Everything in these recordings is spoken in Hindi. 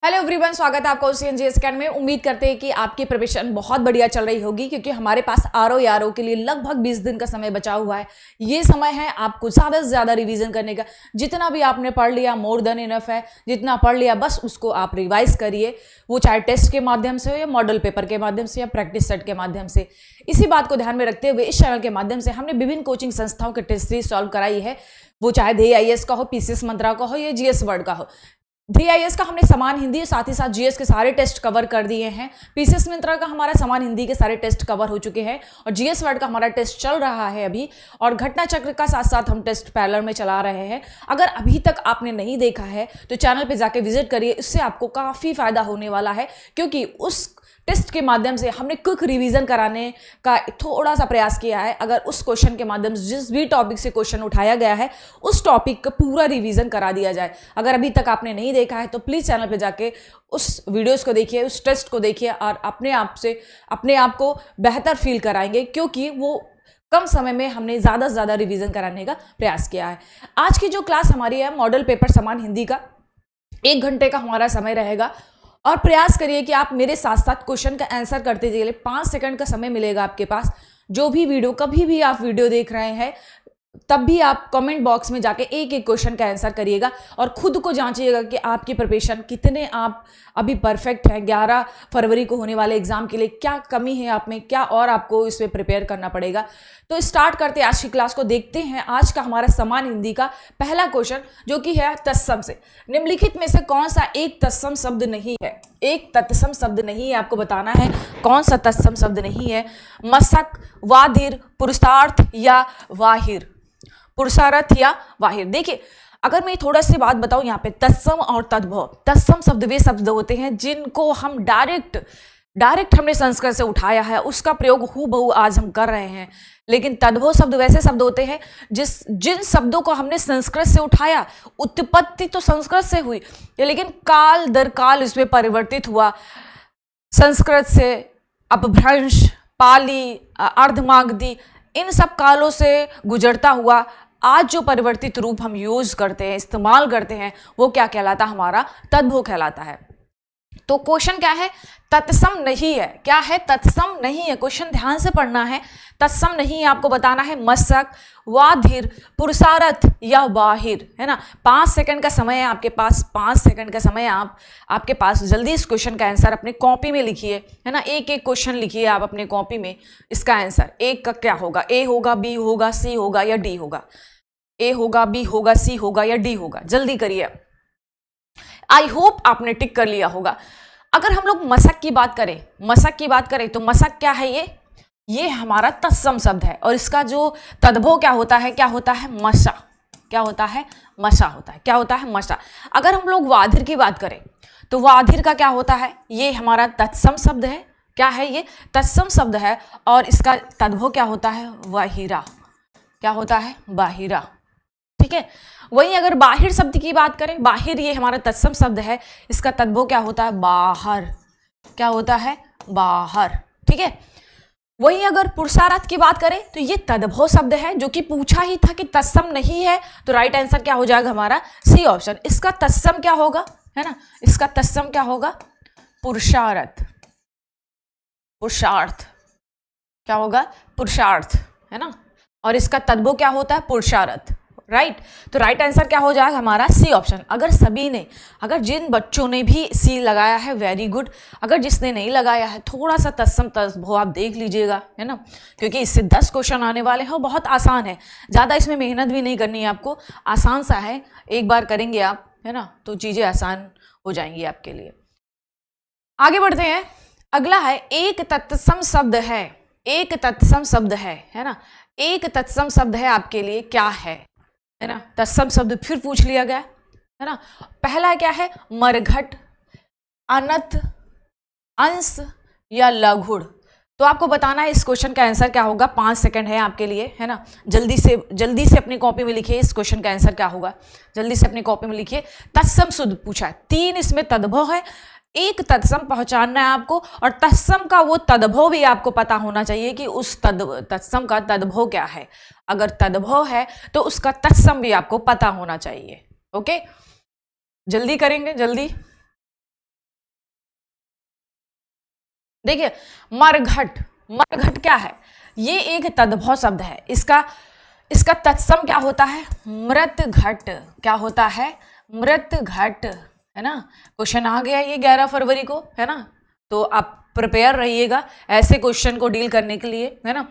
हेलो एवरीवन, स्वागत है आपका सीएनजीएस अकेडमी में। उम्मीद करते हैं कि आपकी प्रिपरेशन बहुत बढ़िया चल रही होगी, क्योंकि हमारे पास आरओ के लिए लगभग 20 दिन का समय बचा हुआ है। ये समय है आपको ज़्यादा से ज़्यादा रिवीजन करने का। जितना भी आपने पढ़ लिया मोर देन इनफ है। जितना पढ़ लिया बस उसको आप रिवाइज करिए, वो चाहे टेस्ट के माध्यम से हो या मॉडल पेपर के माध्यम से या प्रैक्टिस सेट के माध्यम से। इसी बात को ध्यान में रखते हुए इस चैनल के माध्यम से हमने विभिन्न कोचिंग संस्थाओं के टेस्ट सीरीज सॉल्व कराई है, वो चाहे DIS का हो, पीसीएस मंत्रा का हो या GS वर्ड का हो। DIS का हमने समान हिंदी और साथ ही साथ GS के सारे टेस्ट कवर कर दिए हैं। पीसीएस मंत्रा का हमारा समान हिंदी के सारे टेस्ट कवर हो चुके हैं और GS वर्ड का हमारा टेस्ट चल रहा है अभी, और घटना चक्र का साथ साथ हम टेस्ट पैरेलल में चला रहे हैं। अगर अभी तक आपने नहीं देखा है तो चैनल पे जाके विजिट करिए, इससे आपको काफ़ी फायदा होने वाला है, क्योंकि उस टेस्ट के माध्यम से हमने क्विक रिवीजन कराने का थोड़ा सा प्रयास किया है। अगर उस क्वेश्चन के माध्यम से जिस भी टॉपिक से क्वेश्चन उठाया गया है उस टॉपिक का पूरा रिवीजन करा दिया जाए। अगर अभी तक आपने नहीं देखा है तो प्लीज़ चैनल पे जाके उस वीडियोस को देखिए, उस टेस्ट को देखिए और अपने आप को बेहतर फील कराएंगे, क्योंकि वो कम समय में हमने ज़्यादा से ज़्यादा रिवीजन कराने का प्रयास किया है। आज की जो क्लास हमारी है मॉडल पेपर समान हिंदी का 1 घंटे का हमारा समय रहेगा, और प्रयास करिए कि आप मेरे साथ साथ क्वेश्चन का आंसर करते जाइए। 5 सेकंड का समय मिलेगा आपके पास। जो भी वीडियो कभी भी आप वीडियो देख रहे हैं तब भी आप कमेंट बॉक्स में जाके एक एक क्वेश्चन का आंसर करिएगा और खुद को जांचिएगा कि आपकी प्रिपरेशन कितने आप अभी परफेक्ट हैं। 11 फरवरी को होने वाले एग्जाम के लिए क्या कमी है आप में, क्या और आपको इसमें प्रिपेयर करना पड़ेगा। तो स्टार्ट करते हैं आज की क्लास को। देखते हैं आज का हमारा समान हिंदी का पहला क्वेश्चन, जो कि है तत्सम से। निम्नलिखित में से कौन सा एक तत्सम शब्द नहीं है? एक तत्सम शब्द नहीं है, आपको बताना है कौन सा तत्सम शब्द नहीं है। मशक, वाधिर, पुरुषार्थ या वाहिर। पुरुषार्थ या वाहिर। देखिए, अगर मैं थोड़ा सी बात बताऊं यहाँ पे, तत्सम और तद्भव। तत्सम शब्द वे शब्द होते हैं जिनको हम डायरेक्ट हमने संस्कृत से उठाया है, उसका प्रयोग हूबहू आज हम कर रहे हैं। लेकिन तद्भव शब्द वैसे शब्द होते हैं जिन शब्दों को हमने संस्कृत से उठाया, उत्पत्ति तो संस्कृत से हुई लेकिन काल दर काल इसमें परिवर्तित हुआ। संस्कृत से अपभ्रंश, पाली, अर्धमागधी, इन सब कालों से गुजरता हुआ आज जो परिवर्तित रूप हम यूज करते हैं, इस्तेमाल करते हैं, वो क्या कहलाता है? हमारा तद्भव कहलाता है। तो क्वेश्चन क्या है? तत्सम नहीं है। क्या है? तत्सम नहीं है। क्वेश्चन ध्यान से पढ़ना है। तत्सम नहीं है, आपको बताना है मशक, वाधिर, पुरुषार्थ या वाहिर, है ना। 5 सेकंड का समय है आपके पास। 5 सेकंड का समय आपके पास। जल्दी इस क्वेश्चन का आंसर अपने कॉपी में लिखिए, है ना। एक एक क्वेश्चन लिखिए आप अपने कॉपी में। इसका आंसर एक का क्या होगा? A होगा, B होगा, C होगा या D होगा? A होगा, B होगा, C होगा या D होगा? जल्दी करिए। आई होप आपने टिक कर लिया होगा। अगर हम लोग मशक की बात करें तो मशक क्या है? ये हमारा तत्सम शब्द है, और इसका जो तद्भव क्या होता है? मशा। क्या होता है? मशा होता है। क्या होता है? मशा। अगर हम लोग वाधिर की बात करें तो वाधिर का क्या होता है? ये हमारा तत्सम शब्द है। क्या है? ये तत्सम शब्द है, और इसका तद्भव क्या होता है? वाहिरा। क्या होता है? वाहिरा। ठीक है। वहीं अगर बाहिर शब्द की बात करें, बाहिर ये हमारा तत्सम शब्द है, इसका तद्भव क्या होता है? बाहर। क्या होता है? बाहर। ठीक है। वहीं अगर पुरुषार्थ की बात करें तो ये तद्भव शब्द है, जो कि पूछा ही था कि तत्सम नहीं है, तो राइट आंसर क्या हो जाएगा हमारा? C option. इसका तत्सम क्या होगा, है ना? इसका तत्सम क्या होगा? पुरुषार्थ। पुरुषार्थ क्या होगा? पुरुषार्थ, है ना। और इसका तद्भव क्या होता है? पुरुषार्थ। राइट। तो राइट आंसर क्या हो जाएगा हमारा? C option. अगर जिन बच्चों ने भी C लगाया है, वेरी गुड। अगर जिसने नहीं लगाया है, थोड़ा सा तत्सम तद्भव आप देख लीजिएगा, है ना, क्योंकि इससे 10 क्वेश्चन आने वाले हैं। बहुत आसान है, ज़्यादा इसमें मेहनत भी नहीं करनी है आपको, आसान सा है। एक बार करेंगे आप, है ना, तो चीज़ें आसान हो जाएंगी आपके लिए। आगे बढ़ते हैं। अगला है एक तत्सम शब्द है। एक तत्सम शब्द है ना। एक तत्सम शब्द है आपके लिए, क्या है ना। तत्सम शब्द फिर पूछ लिया गया, है ना। पहला क्या है? मरघट, अनथ, अंश या लघुड़। तो आपको बताना है इस क्वेश्चन का आंसर क्या होगा। 5 सेकंड है आपके लिए, है ना। जल्दी से अपनी कॉपी में लिखिए इस क्वेश्चन का आंसर क्या होगा। जल्दी से अपनी कॉपी में लिखिए। तत्सम शुद्ध पूछा है, 3 इसमें तद्भव है, एक तत्सम पहचानना है आपको, और तत्सम का वो तद्भव भी आपको पता होना चाहिए कि उस तत्सम का तद्भव क्या है। अगर तद्भव है तो उसका तत्सम भी आपको पता होना चाहिए। ओके, जल्दी करेंगे, जल्दी। देखिए मरघट, मरघट क्या है, ये एक तद्भव शब्द है, इसका इसका तत्सम क्या होता है, मृत घट। क्या होता है, मृत घट, है ना। क्वेश्चन आ गया ये 11 फरवरी को, है ना, तो आप प्रिपेयर रहिएगा ऐसे क्वेश्चन को डील करने के लिए, है ना।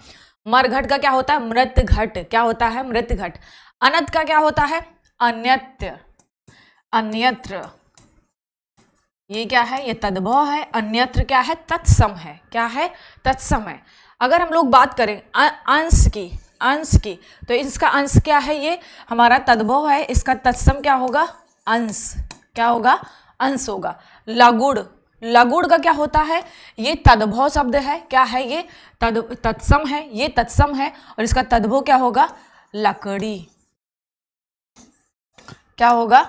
मरघट का क्या होता है, मृत घट। क्या होता है, मृत घट। अनत का क्या होता है, अन्यत्र, अन्यत्र। ये क्या है, ये तद्भव है। अन्यत्र क्या है, तत्सम है। क्या है, तत्सम है। अगर हम लोग बात करें अंश की, अंश की, तो इसका अंश क्या है, ये हमारा तद्भव है, इसका तत्सम क्या होगा, अंश। क्या होगा, अंश होगा। लगुड़, लगुड़ का क्या होता है, ये तद्भव शब्द है। क्या है ये, तत्सम है, ये तत्सम है, और इसका तद्भव क्या होगा, लकड़ी। क्या होगा,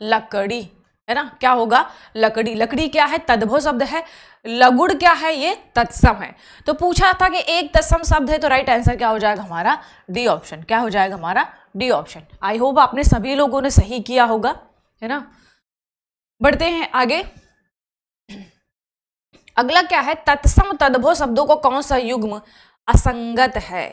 लकड़ी, है ना। क्या होगा, लकड़ी। लकड़ी क्या है, तद्भव शब्द है। लगुड़ क्या है, ये तत्सम है। तो पूछा था कि एक तत्सम शब्द है, तो राइट आंसर क्या हो जाएगा हमारा, डी ऑप्शन। क्या हो जाएगा हमारा, डी ऑप्शन। आई होप आपने सभी लोगों ने सही किया होगा, है ना। बढ़ते हैं आगे। अगला क्या है, तत्सम तद्भव शब्दों को कौन सा युग्म असंगत है,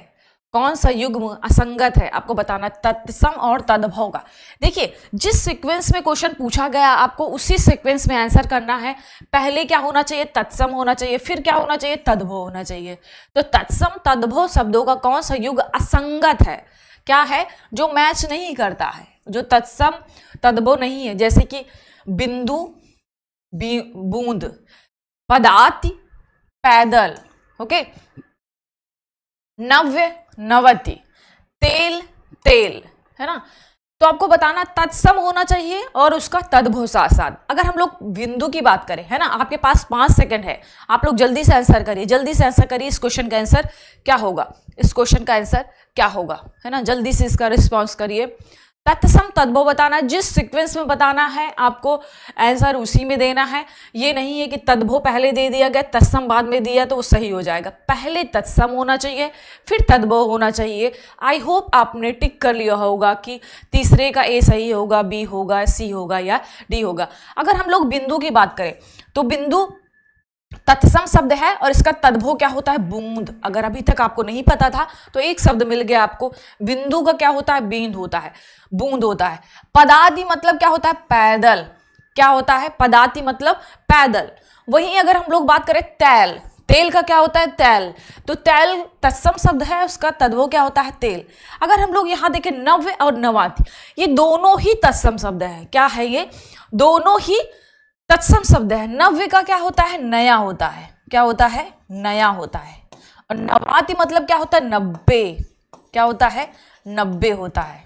कौन सा युग्म असंगत है, आपको बताना। तत्सम और तद्भव का देखिए, जिस सीक्वेंस में क्वेश्चन पूछा गया आपको उसी सीक्वेंस में आंसर करना है। पहले क्या होना चाहिए, तत्सम होना चाहिए, फिर क्या होना चाहिए, तद्भव होना चाहिए। तो तत्सम तद्भव शब्दों का कौन सा युग असंगत है, क्या है, जो मैच नहीं करता है, जो तत्सम तद्भव नहीं है। जैसे कि बिंदु, बूंद, पदाति, पैदल, ओके, नव्य, नवति, तेल, तेल, है ना। तो आपको बताना तत्सम होना चाहिए और उसका तद्भव साथ साथ। अगर हम लोग बिंदु की बात करें, है ना, आपके पास 5 सेकंड है, आप लोग जल्दी से आंसर करिए, जल्दी से आंसर करिए। इस क्वेश्चन का आंसर क्या होगा, इस क्वेश्चन का आंसर क्या होगा, है ना, जल्दी से इसका रिस्पॉन्स करिए। तत्सम तद्भव बताना, जिस सीक्वेंस में बताना है आपको आंसर उसी में देना है। ये नहीं है कि तद्भव पहले दे दिया गया, तत्सम बाद में दिया तो वो सही हो जाएगा। पहले तत्सम होना चाहिए, फिर तद्भव होना चाहिए। आई होप आपने टिक कर लिया होगा कि तीसरे का ए सही होगा, बी होगा, सी होगा या डी होगा। अगर हम लोग बिंदु की बात करें तो बिंदु तत्सम शब्द है और इसका तद्भव क्या होता है, बूंद। अगर अभी तक आपको नहीं पता था तो एक शब्द मिल गया आपको। बिंदु का क्या होता है, बींद होता है, बूंद होता है। पदाति मतलब क्या होता है, पैदल। क्या होता है, पदाति मतलब पैदल। वहीं अगर हम लोग बात करें तैल, तेल का क्या होता है, तैल। तो तैल तत्सम शब्द है, उसका तद्भव क्या होता है, तेल। अगर हम लोग यहां देखें नव्य और नवाति, ये दोनों ही तत्सम शब्द है। क्या है, ये दोनों ही तत्सम शब्द है। नव्य का क्या होता है, नया होता है। क्या होता है, नया होता है। और नवाति मतलब क्या होता है, 90। क्या होता है, 90 होता है,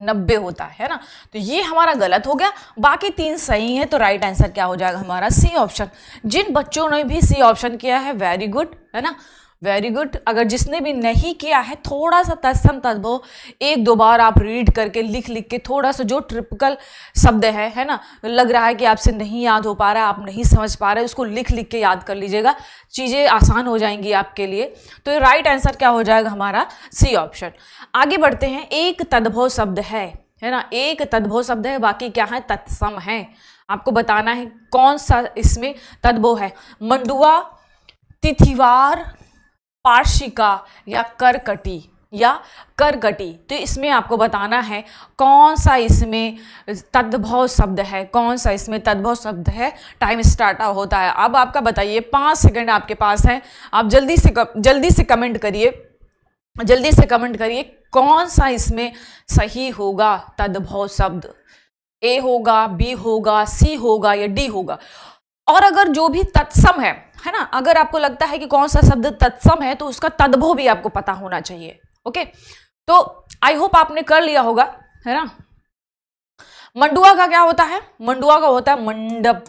90 होता है ना। तो ये हमारा गलत हो गया, बाकी 3 सही है। तो राइट आंसर क्या हो जाएगा हमारा, सी ऑप्शन। जिन बच्चों ने भी सी ऑप्शन किया है वेरी गुड, है ना, वेरी गुड। अगर जिसने भी नहीं किया है, थोड़ा सा तत्सम तद्भव 1-2 बार आप रीड करके लिख लिख के, थोड़ा सा जो ट्रिपिकल शब्द है ना, लग रहा है कि आपसे नहीं याद हो पा रहा है, आप नहीं समझ पा रहे, उसको लिख लिख के याद कर लीजिएगा, चीज़ें आसान हो जाएंगी आपके लिए। तो राइट आंसर क्या हो जाएगा हमारा, सी ऑप्शन। आगे बढ़ते हैं। एक तद्भव शब्द है ना, एक तद्भव शब्द है, बाकी क्या है, तत्सम है। आपको बताना है कौन सा इसमें तद्भव है। मंडुआ, तिथिवार, पार्शिका या करकटी, या करकटी। तो इसमें आपको बताना है कौन सा इसमें तद्भव शब्द है, कौन सा इसमें तद्भव शब्द है। टाइम स्टार्ट होता है अब। आपका बताइए, 5 सेकंड आपके पास है, आप जल्दी से कमेंट करिए, जल्दी से कमेंट करिए कौन सा इसमें सही होगा तद्भव शब्द। ए होगा, बी होगा, सी होगा या डी होगा। और अगर जो भी तत्सम है ना, अगर आपको लगता है कि कौन सा शब्द तत्सम है तो उसका तद्भव भी आपको पता होना चाहिए। ओके, तो आई होप आपने कर लिया होगा, है ना। मंडुआ का क्या होता है, मंडुआ का होता है मंडप।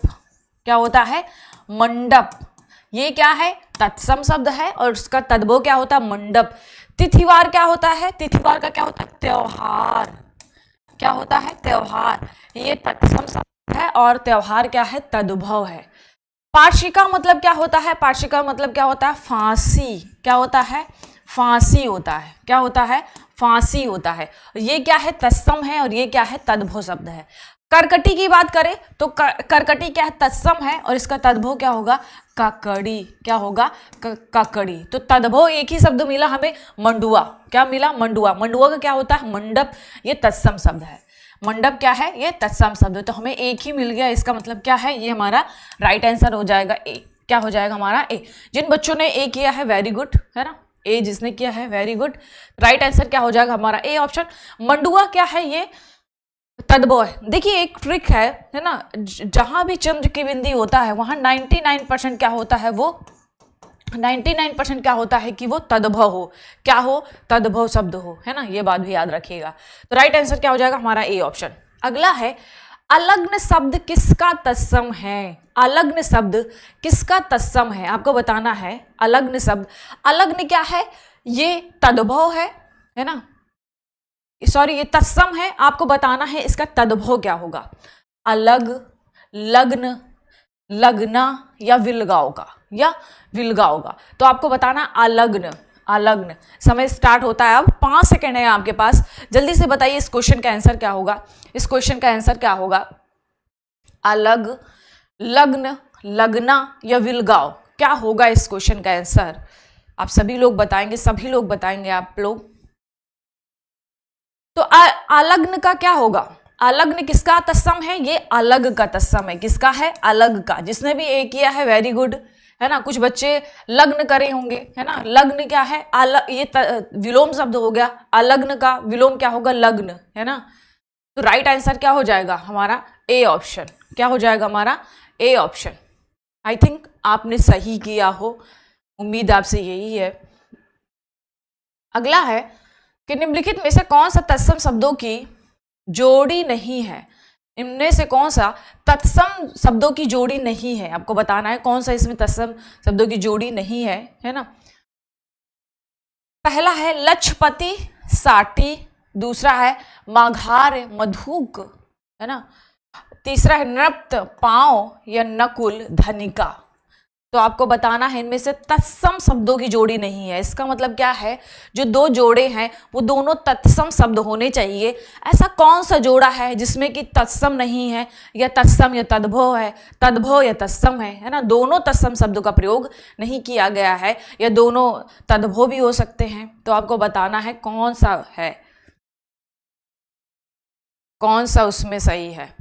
क्या होता है, मंडप। ये क्या है, तत्सम शब्द है और उसका तद्भव क्या होता है, मंडप। तिथिवार क्या होता है, तिथिवार का क्या होता है, त्योहार। क्या होता है, त्योहार। ये तत्सम शब्द है और त्योहार क्या है, तद्भव है। पार्शिका मतलब क्या होता है, पार्शिका मतलब क्या होता है, फांसी। क्या होता है, फांसी होता है। क्या होता है, फांसी होता है। ये क्या है, तत्सम है और ये क्या है, तद्भव शब्द है। करकटी की बात करें तो करकटी क्या है, तत्सम है, और इसका तद्भव क्या होगा, काकड़ी। क्या होगा, काकड़ी। तो तद्भव एक ही शब्द मिला हमें, मंडुआ। क्या मिला, मंडुआ। मंडुआ का क्या होता है, मंडप। ये तत्सम शब्द है। मंडप क्या है, ये तत्सम शब्द है। तो हमें एक ही मिल गया, इसका मतलब क्या है, ये हमारा राइट आंसर हो जाएगा ए। क्या हो जाएगा हमारा ए। जिन बच्चों ने ए किया है वेरी गुड, है ना, ए जिसने किया है वेरी गुड। राइट आंसर क्या हो जाएगा हमारा ए ऑप्शन। मंडुआ क्या है, ये तद्भव है। देखिए एक ट्रिक है ना, जहां भी चंद्र की बिंदी होता है वहां 99% क्या होता है, वो 99% क्या होता है कि वो तद्भव हो। क्या हो, तद्भव शब्द हो, है ना, ये बात भी याद रखिएगा। तो राइट आंसर क्या हो जाएगा हमारा ए ऑप्शन। अगला है, अलग्न शब्द किसका तत्सम है। अलग्न शब्द किसका तत्सम है, आपको बताना है। अलग्न शब्द, अलग्न क्या है, ये तद्भव है ना, सॉरी ये तत्सम है, आपको बताना है इसका तद्भव क्या होगा। अलग, लग्न, लगना या विलगाओ का, या विलगाओ का। तो आपको बताना अलग्न। अलग्न। समय स्टार्ट होता है अब, 5 सेकेंड है आपके पास, जल्दी से बताइए इस क्वेश्चन का आंसर क्या होगा। इस क्वेश्चन का आंसर क्या होगा, अलग, लग्न, लगना या विलगाओ, क्या होगा इस क्वेश्चन का आंसर। आप सभी लोग बताएंगे, सभी लोग बताएंगे आप लोग। तो अलग्न का क्या होगा, अलग्न किसका तत्सम है, ये अलग का तत्सम है। किसका है, अलग का। जिसने भी ए किया है वेरी गुड, है ना। कुछ बच्चे लग्न करे होंगे, है ना। लग्न क्या है, अलग, ये विलोम शब्द हो गया। अलग्न का विलोम क्या होगा, लग्न, है ना। तो राइट आंसर क्या हो जाएगा हमारा ए ऑप्शन। क्या हो जाएगा हमारा ए ऑप्शन। आई थिंक आपने सही किया हो, उम्मीद आपसे यही है। अगला है कि निम्नलिखित में से कौन सा तत्सम शब्दों की जोड़ी नहीं है। इनमें से कौन सा तत्सम शब्दों की जोड़ी नहीं है, आपको बताना है कौन सा इसमें तत्सम शब्दों की जोड़ी नहीं है ना। पहला है लक्षपति, साटी। दूसरा है माघार, मधुक, है ना। तीसरा है नृप्त, पांव या नकुल, धनिका। तो आपको बताना है इनमें से तत्सम शब्दों की जोड़ी नहीं है। इसका मतलब क्या है, जो दो जोड़े हैं वो दोनों तत्सम शब्द होने चाहिए। ऐसा कौन सा जोड़ा है जिसमें कि तत्सम नहीं है, या तत्सम या तद्भव है, तद्भव या तत्सम है ना। दोनों तत्सम शब्दों का प्रयोग नहीं किया गया है, या दोनों तद्भव भी हो सकते हैं। तो आपको बताना है कौन सा है, कौन सा उसमें सही है।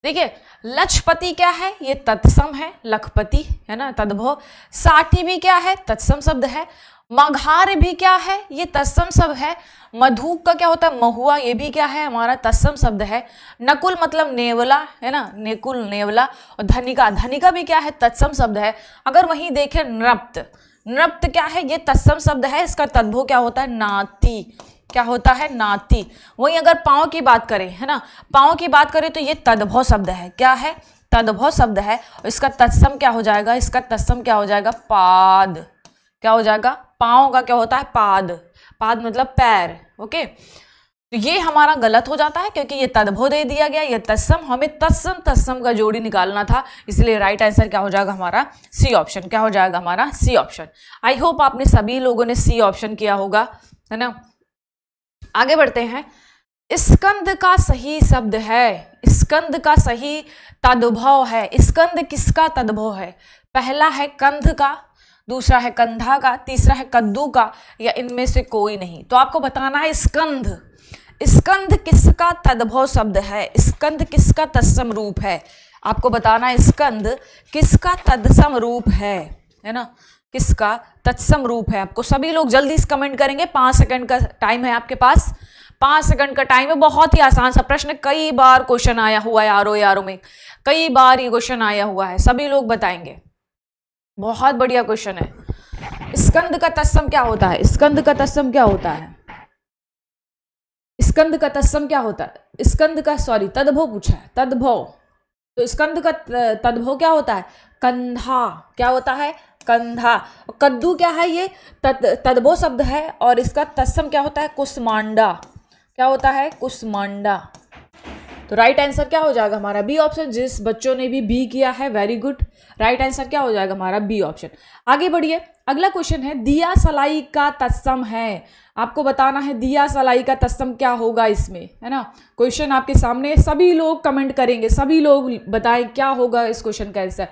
देखिए लक्षपति क्या है, ये तत्सम है, लखपति, है ना, तद्भव। साटी भी क्या है, तत्सम शब्द है। मघार भी क्या है, ये तत्सम शब्द है। मधुक का क्या होता है, महुआ, ये भी क्या है हमारा तत्सम शब्द है। नकुल मतलब नेवला, है ना, नेकुल, नेवला। और धनिका, धनिका भी क्या है, तत्सम शब्द है। अगर वहीं देखें नृप्त, नृप्त क्या है, ये तत्सम शब्द है। इसका तद्भव क्या होता है, नाती। क्या होता है, नाती। वहीं अगर पांव की बात करें, है ना, पांव की बात करें तो ये तद्भव शब्द है। क्या है, तद्भव शब्द है। और इसका तत्सम क्या हो जाएगा, इसका तत्सम क्या हो जाएगा, पाद। क्या हो जाएगा, पांव का क्या होता है, पाद। पाद मतलब पैर। ओके, तो ये हमारा गलत हो जाता है क्योंकि ये तद्भव दे दिया गया, ये तत्सम। हमें तत्सम तत्सम का जोड़ी निकालना था, इसलिए राइट आंसर क्या हो जाएगा हमारा सी ऑप्शन। क्या हो जाएगा हमारा सी ऑप्शन। आई होप आपने सभी लोगों ने सी ऑप्शन किया होगा, है ना। आगे बढ़ते हैं। स्कंद का सही शब्द है, स्कंद का सही तद्भव है। स्कंद किसका तद्भव है, पहला है कंध का, दूसरा है कंधा का, तीसरा है कद्दू का, या इनमें से कोई नहीं। तो आपको बताना है स्कंद, स्कंद किसका तद्भव शब्द है, स्कंद किसका तत्सम रूप है। आपको बताना है स्कंद किसका तत्सम रूप है ना, किसका तत्सम रूप है। आपको सभी लोग जल्दी से कमेंट करेंगे, 5 सेकंड का टाइम है आपके पास, 5 सेकंड का टाइम है। बहुत ही आसान सा प्रश्न, कई बार क्वेश्चन आया हुआ है यारो में, कई बार ये क्वेश्चन आया हुआ है, सभी लोग बताएंगे। बहुत बढ़िया क्वेश्चन है। स्कंद का तत्सम क्या होता है, स्कंद का तत्सम क्या होता है, स्कंद का तत्सम क्या होता है, स्कंद का सॉरी तद्भव पूछा है, तद्भव। तो स्कंद का तद्भव क्या होता है, कंधा। क्या होता है, कंधा। कद्दू क्या है, ये तद्भव शब्द है, और इसका तत्सम क्या होता है, कुष्मांडा। क्या होता है, कुष्मांडा। तो राइट आंसर क्या हो जाएगा हमारा बी ऑप्शन। जिस बच्चों ने भी बी किया है वेरी गुड, राइट आंसर क्या हो जाएगा हमारा बी ऑप्शन। आगे बढ़िए, अगला क्वेश्चन है दिया सलाई का तत्सम है। आपको बताना है दिया सलाई का तत्सम क्या होगा इसमें, है ना। क्वेश्चन आपके सामने, सभी लोग कमेंट करेंगे, सभी लोग बताएं क्या होगा इस क्वेश्चन का आंसर।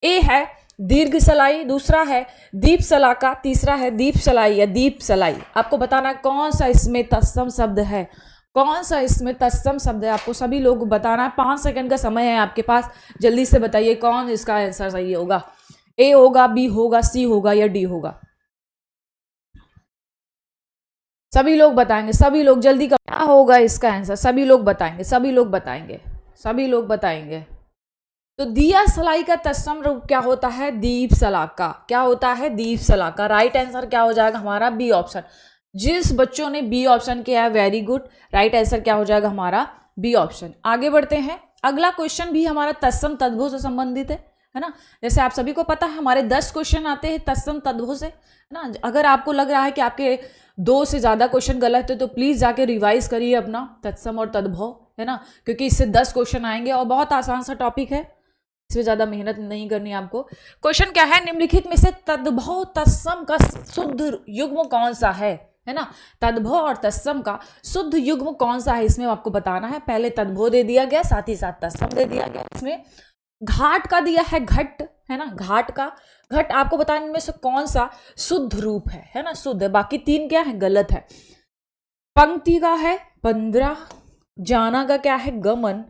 ए है दीर्घ सलाई, दूसरा है दीप सलाका, तीसरा है दीप सलाई या दीप सलाई। आपको बताना कौन सा इसमें तत्सम शब्द है, कौन सा इसमें तत्सम शब्द है, आपको सभी लोग बताना है। 5 सेकंड का समय है आपके पास, जल्दी से बताइए कौन इसका आंसर सही होगा। ए होगा, बी होगा, सी होगा या डी होगा। सभी लोग बताएंगे, सभी लोग जल्दी का क्या होगा इसका आंसर, सभी लोग बताएंगे, सभी लोग बताएंगे, सभी लोग बताएंगे। तो दिया सलाई का तत्सम रूप क्या होता है, दीप सलाका। क्या होता है, दीप सलाका। राइट आंसर क्या हो जाएगा हमारा बी ऑप्शन। जिस बच्चों ने बी ऑप्शन किया है वेरी गुड, राइट आंसर क्या हो जाएगा हमारा बी ऑप्शन। आगे बढ़ते हैं, अगला क्वेश्चन भी हमारा तत्सम तद्भव से संबंधित है ना। जैसे आप सभी को पता है हमारे 10 क्वेश्चन आते हैं तत्सम तद्भव से, है ना। अगर आपको लग रहा है कि आपके 2 से ज़्यादा क्वेश्चन गलत है तो प्लीज़ जाके रिवाइज करिए अपना तत्सम और तद्भव, है ना, क्योंकि इससे 10 क्वेश्चन आएंगे और बहुत आसान सा टॉपिक है, इसमें ज़्यादा मेहनत नहीं करनी आपको। क्वेश्चन क्या है, निम्नलिखित में से तद्भव तत्सम का शुद्ध युग्म कौन सा है ना। तद्भव और तत्सम का शुद्ध युग्म कौन सा है, इसमें आपको बताना है। पहले तद्भव दे दिया गया, साथ ही साथ तत्सम दे दिया गया। इसमें घाट का दिया है घट, है ना, घाट का घट। आपको बताने में से कौन सा शुद्ध रूप है ना, शुद्ध है। बाकी 3 क्या है, गलत है। पंक्ति का है 15, जाना का क्या है गमन,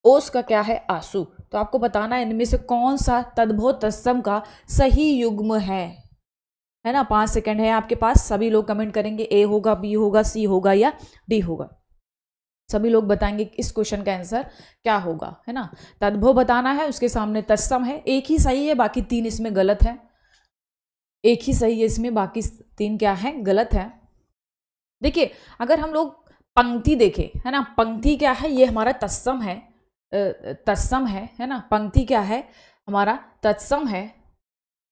ओस का क्या है आंसू। तो आपको बताना है इनमें से कौन सा तद्भव तत्सम का सही युग्म है ना। 5 सेकंड है आपके पास, सभी लोग कमेंट करेंगे ए होगा, बी होगा, सी होगा या डी होगा। सभी लोग बताएंगे इस क्वेश्चन का आंसर क्या होगा, है ना। तद्भव बताना है, उसके सामने तत्सम है, एक ही सही है, बाकी 3 इसमें गलत है। एक ही सही है इसमें, बाकी 3 क्या है, गलत है। देखिए अगर हम लोग पंक्ति देखें, है ना, पंक्ति क्या है, ये हमारा तत्सम है, तत्सम है ना। पंक्ति क्या है हमारा, तत्सम है,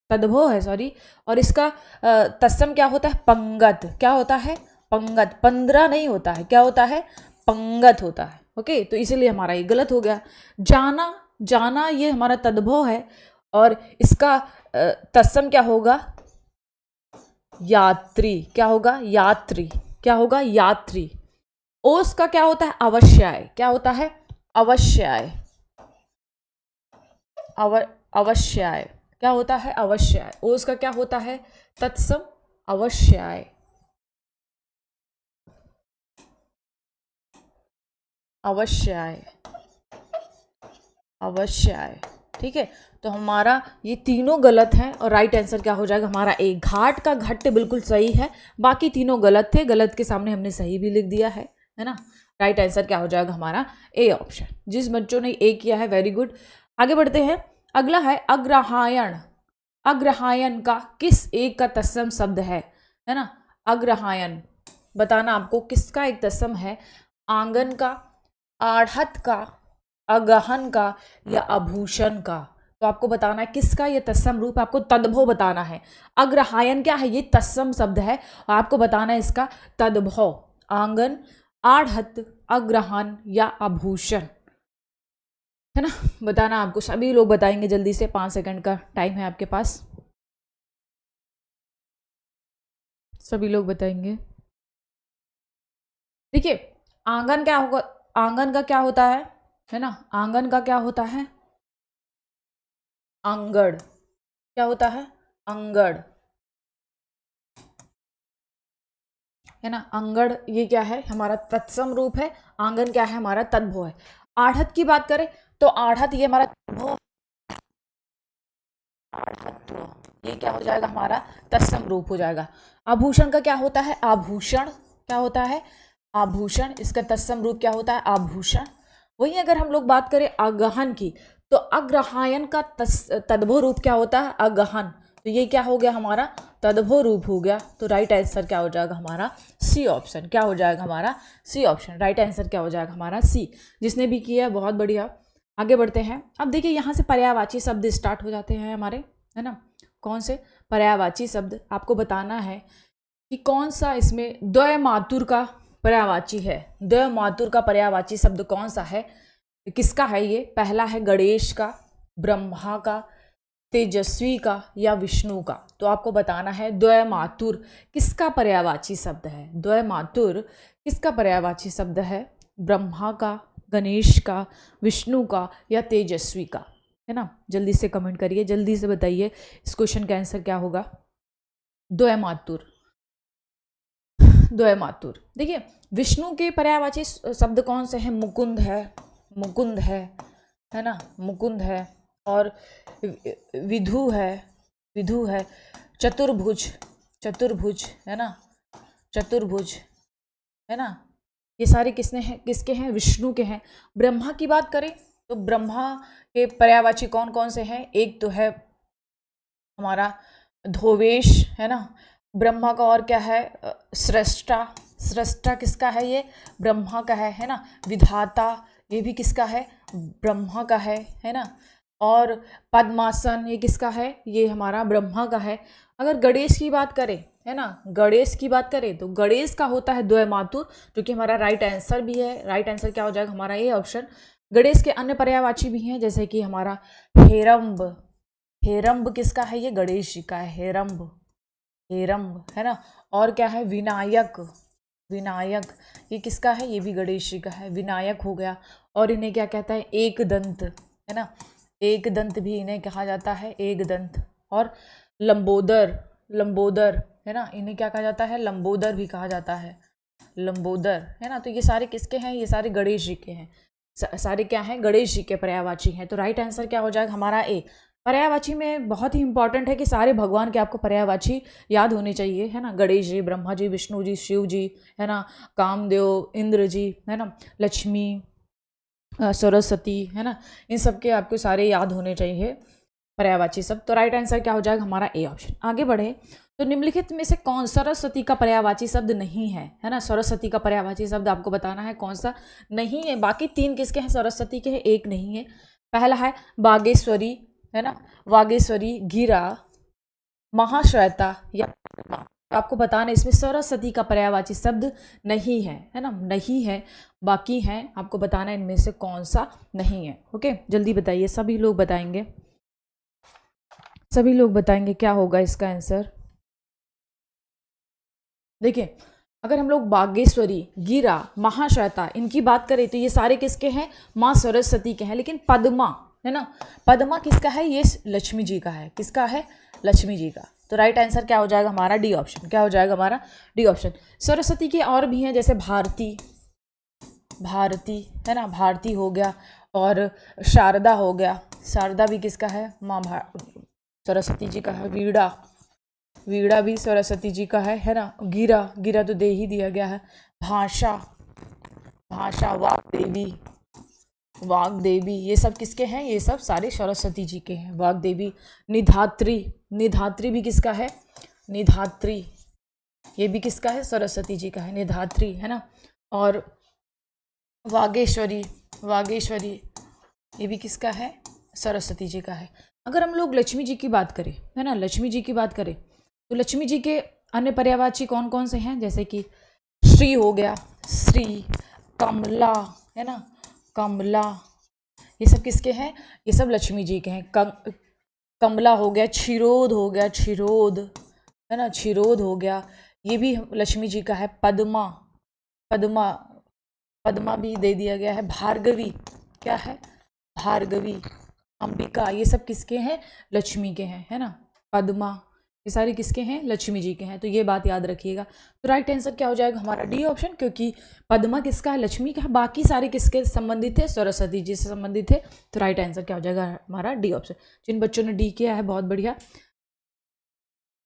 तद्भव है सॉरी। और इसका तत्सम क्या होता है, पंगत। क्या होता है, पंगत। 15 नहीं होता है, क्या होता है, पंगत होता है। ओके, तो इसीलिए हमारा ये गलत हो गया। जाना, जाना ये हमारा तद्भव है और इसका तत्सम क्या होगा, यात्री। क्या होगा, यात्री। क्या होगा, यात्री। ओस का क्या होता है, अवश्याय। क्या होता है, अवश्याय। अवश्याय क्या होता है, अवश्याय। ओस का क्या होता है, तत्सम, अवश्याय। अवश्याय, अवश्याय। ठीक है, तो हमारा ये तीनों गलत हैं और राइट आंसर क्या हो जाएगा हमारा ए। घाट का घट बिल्कुल सही है, बाकी तीनों गलत थे, गलत के सामने हमने सही भी लिख दिया है ना। राइट आंसर क्या हो जाएगा हमारा ए ऑप्शन। जिस बच्चों ने ए किया है वेरी गुड। आगे बढ़ते हैं, अगला है अग्रहायण। अग्रहायण का किस एक का तत्सम शब्द है ना। अग्रहायण बताना आपको किसका एक तत्सम है, आंगन का, आढ़त का, अगहन का या आभूषण का। तो आपको बताना है किसका ये तत्सम रूप, आपको तद्भव बताना है। अग्रहायण क्या है, ये तत्सम शब्द है और आपको बताना है इसका तद्भव, आंगन, आढ़त, अग्रहण या आभूषण, है ना। बताना आपको, सभी लोग बताएंगे जल्दी से, 5 सेकंड का टाइम है आपके पास, सभी लोग बताएंगे। देखिए आंगन क्या होगा, आंगन का क्या होता है ना, आंगन का क्या होता है, अंगड़। क्या होता है, अंगड़, है ना। अंगड़ ये क्या है, हमारा तत्सम रूप है। आंगन क्या है, हमारा तद्भव है। आढ़त की बात करें तो आढ़त ये हमारा तद्भव, ये क्या हो जाएगा हमारा तत्सम रूप हो जाएगा। आभूषण का क्या होता है, आभूषण। क्या होता है, आभूषण। इसका तत्सम रूप क्या होता है, आभूषण। वहीं अगर हम लोग बात करें अगहन की तो अग्रहायण का तद्भव रूप क्या होता है, अगहन। तो ये क्या हो गया हमारा, तद्भव रूप हो गया। तो राइट आंसर क्या हो जाएगा हमारा सी ऑप्शन। क्या हो जाएगा हमारा सी ऑप्शन। राइट आंसर क्या हो जाएगा हमारा सी। जिसने भी किया बहुत बढ़िया। आगे बढ़ते हैं, अब देखिए यहाँ से पर्यायवाची शब्द स्टार्ट हो जाते हैं हमारे, है ना। कौन से पर्यायवाची शब्द, आपको बताना है कि कौन सा इसमें द्वय मातुर का पर्यायवाची है। द्वय मातुर का पर्यायवाची शब्द कौन सा है, किसका है ये? पहला है गणेश का, ब्रह्मा का, तेजस्वी का या विष्णु का। तो आपको बताना है द्वयमातुर किसका पर्यायवाची शब्द है। द्वयमातुर किसका पर्यायवाची शब्द है? ब्रह्मा का, गणेश का, विष्णु का या तेजस्वी का, है ना। जल्दी से कमेंट करिए, जल्दी से बताइए इस क्वेश्चन का आंसर क्या होगा। द्वयमातुर, द्वयमातुर। देखिए विष्णु के पर्यायवाची शब्द कौन से हैं? मुकुंद है, मुकुंद है ना, मुकुंद है, और विधु है, विधु है, चतुर्भुज, चतुर्भुज है ना, चतुर्भुज है ना। ये सारे किसने हैं? किसके हैं? विष्णु के हैं। ब्रह्मा की बात करें तो ब्रह्मा के पर्यायवाची कौन कौन से हैं? एक तो है हमारा धोवेश, है ना, ब्रह्मा का। और क्या है? सृष्टा, सृष्टा किसका है? ये ब्रह्मा का है ना। विधाता, ये भी किसका है? ब्रह्मा का है ना। और पद्मासन, ये किसका है? ये हमारा ब्रह्मा का है। अगर गणेश की बात करें, है ना, गणेश की बात करें तो गणेश का होता है द्वयमातुर, जो कि हमारा राइट आंसर भी है। राइट आंसर क्या हो जाएगा हमारा? ये ऑप्शन। गणेश के अन्य पर्यायवाची भी हैं, जैसे कि हमारा हेरम्ब, हेरम्ब किसका है? ये गणेश जी का है, हेरम्ब, हेरम्ब है ना। और क्या है? विनायक, विनायक ये किसका है? ये भी गणेश जी का है, विनायक हो गया। और इन्हें क्या कहता है? एक दंत, है ना, एक दंत भी इन्हें कहा जाता है, एक दंत। और लंबोदर, लंबोदर है ना, इन्हें क्या कहा जाता है? लंबोदर भी कहा जाता है, लंबोदर है ना। तो ये सारे किसके हैं? ये सारे गणेश जी के हैं। सारे क्या हैं? गणेश जी के पर्यायवाची हैं। तो राइट आंसर क्या हो जाएगा हमारा? ए। पर्यायवाची में बहुत ही इंपॉर्टेंट है कि सारे भगवान के आपको पर्यायवाची याद होने चाहिए, है ना। गणेश जी, ब्रह्मा जी, विष्णु जी, शिव जी, है ना, कामदेव, इंद्र जी, है ना, लक्ष्मी, सरस्वती, है ना, इन सब के आपको सारे याद होने चाहिए पर्यायवाची सब। तो राइट आंसर क्या हो जाएगा हमारा? A option. आगे बढ़े तो निम्नलिखित में से कौन सरस्वती का पर्यायवाची शब्द नहीं है ना। सरस्वती का पर्यायवाची शब्द आपको बताना है कौन सा नहीं है। बाकी तीन किसके हैं? सरस्वती के हैं, एक नहीं है। पहला है बागेश्वरी, है ना, वागेश्वरी, गिरा, महाश्वेता या आपको बताना इसमें सरस्वती का पर्यायवाची शब्द नहीं है ना, नहीं है। बाकी हैं, आपको बताना इनमें से कौन सा नहीं है। ओके, जल्दी बताइए, सभी लोग बताएंगे, सभी लोग बताएंगे क्या होगा इसका आंसर। देखिए अगर हम लोग बागेश्वरी, गिरा, महाश्वेता इनकी बात करें तो ये सारे किसके हैं? माँ सरस्वती के हैं। लेकिन पद्मा, है ना, पद्मा किसका है? ये लक्ष्मी जी का है। किसका है? लक्ष्मी जी का। तो राइट आंसर क्या हो जाएगा हमारा? D option. क्या हो जाएगा हमारा? D option. सरस्वती के और भी हैं, जैसे भारती, भारती है ना, भारती हो गया, और शारदा हो गया। शारदा भी किसका है? माँ सरस्वती जी का है। वीणा, वीणा भी सरस्वती जी का है ना। गिरा, गिरा तो दे ही दिया गया है। भाषा, भाषा, वाग्देवी, वाग्देवी, ये सब किसके हैं? ये सब सारे सरस्वती जी के हैं। वाग्देवी, निधात्री, निधात्री भी किसका है? निधात्री, ये भी किसका है? सरस्वती जी का है, निधात्री, है ना। और वागेश्वरी, वागेश्वरी ये भी किसका है? सरस्वती जी का है। अगर हम लोग लक्ष्मी जी की बात करें, है ना, लक्ष्मी जी की बात करें तो लक्ष्मी जी के अन्य पर्यायवाची कौन कौन से हैं? जैसे कि श्री हो गया, श्री, कमला, है ना, कमला, ये सब किसके हैं? ये सब लक्ष्मी जी के हैं। कमला हो गया, क्षीरोद हो गया, क्षीरोद, है ना, क्षीरोद हो गया, ये भी लक्ष्मी जी का है। पद्मा, पद्मा, पद्मा भी दे दिया गया है। भार्गवी, क्या है? भार्गवी, अंबिका, ये सब किसके हैं? लक्ष्मी के हैं, है ना। पद्मा, ये सारे किसके हैं? लक्ष्मी जी के हैं। तो ये बात याद रखिएगा। तो राइट आंसर क्या हो जाएगा हमारा? डी ऑप्शन, क्योंकि पद्मा किसका है? लक्ष्मी का है। बाकी सारे किसके संबंधित थे? सरस्वती जी से संबंधित थे। तो राइट आंसर क्या हो जाएगा हमारा? D option. जिन बच्चों ने डी किया है बहुत बढ़िया।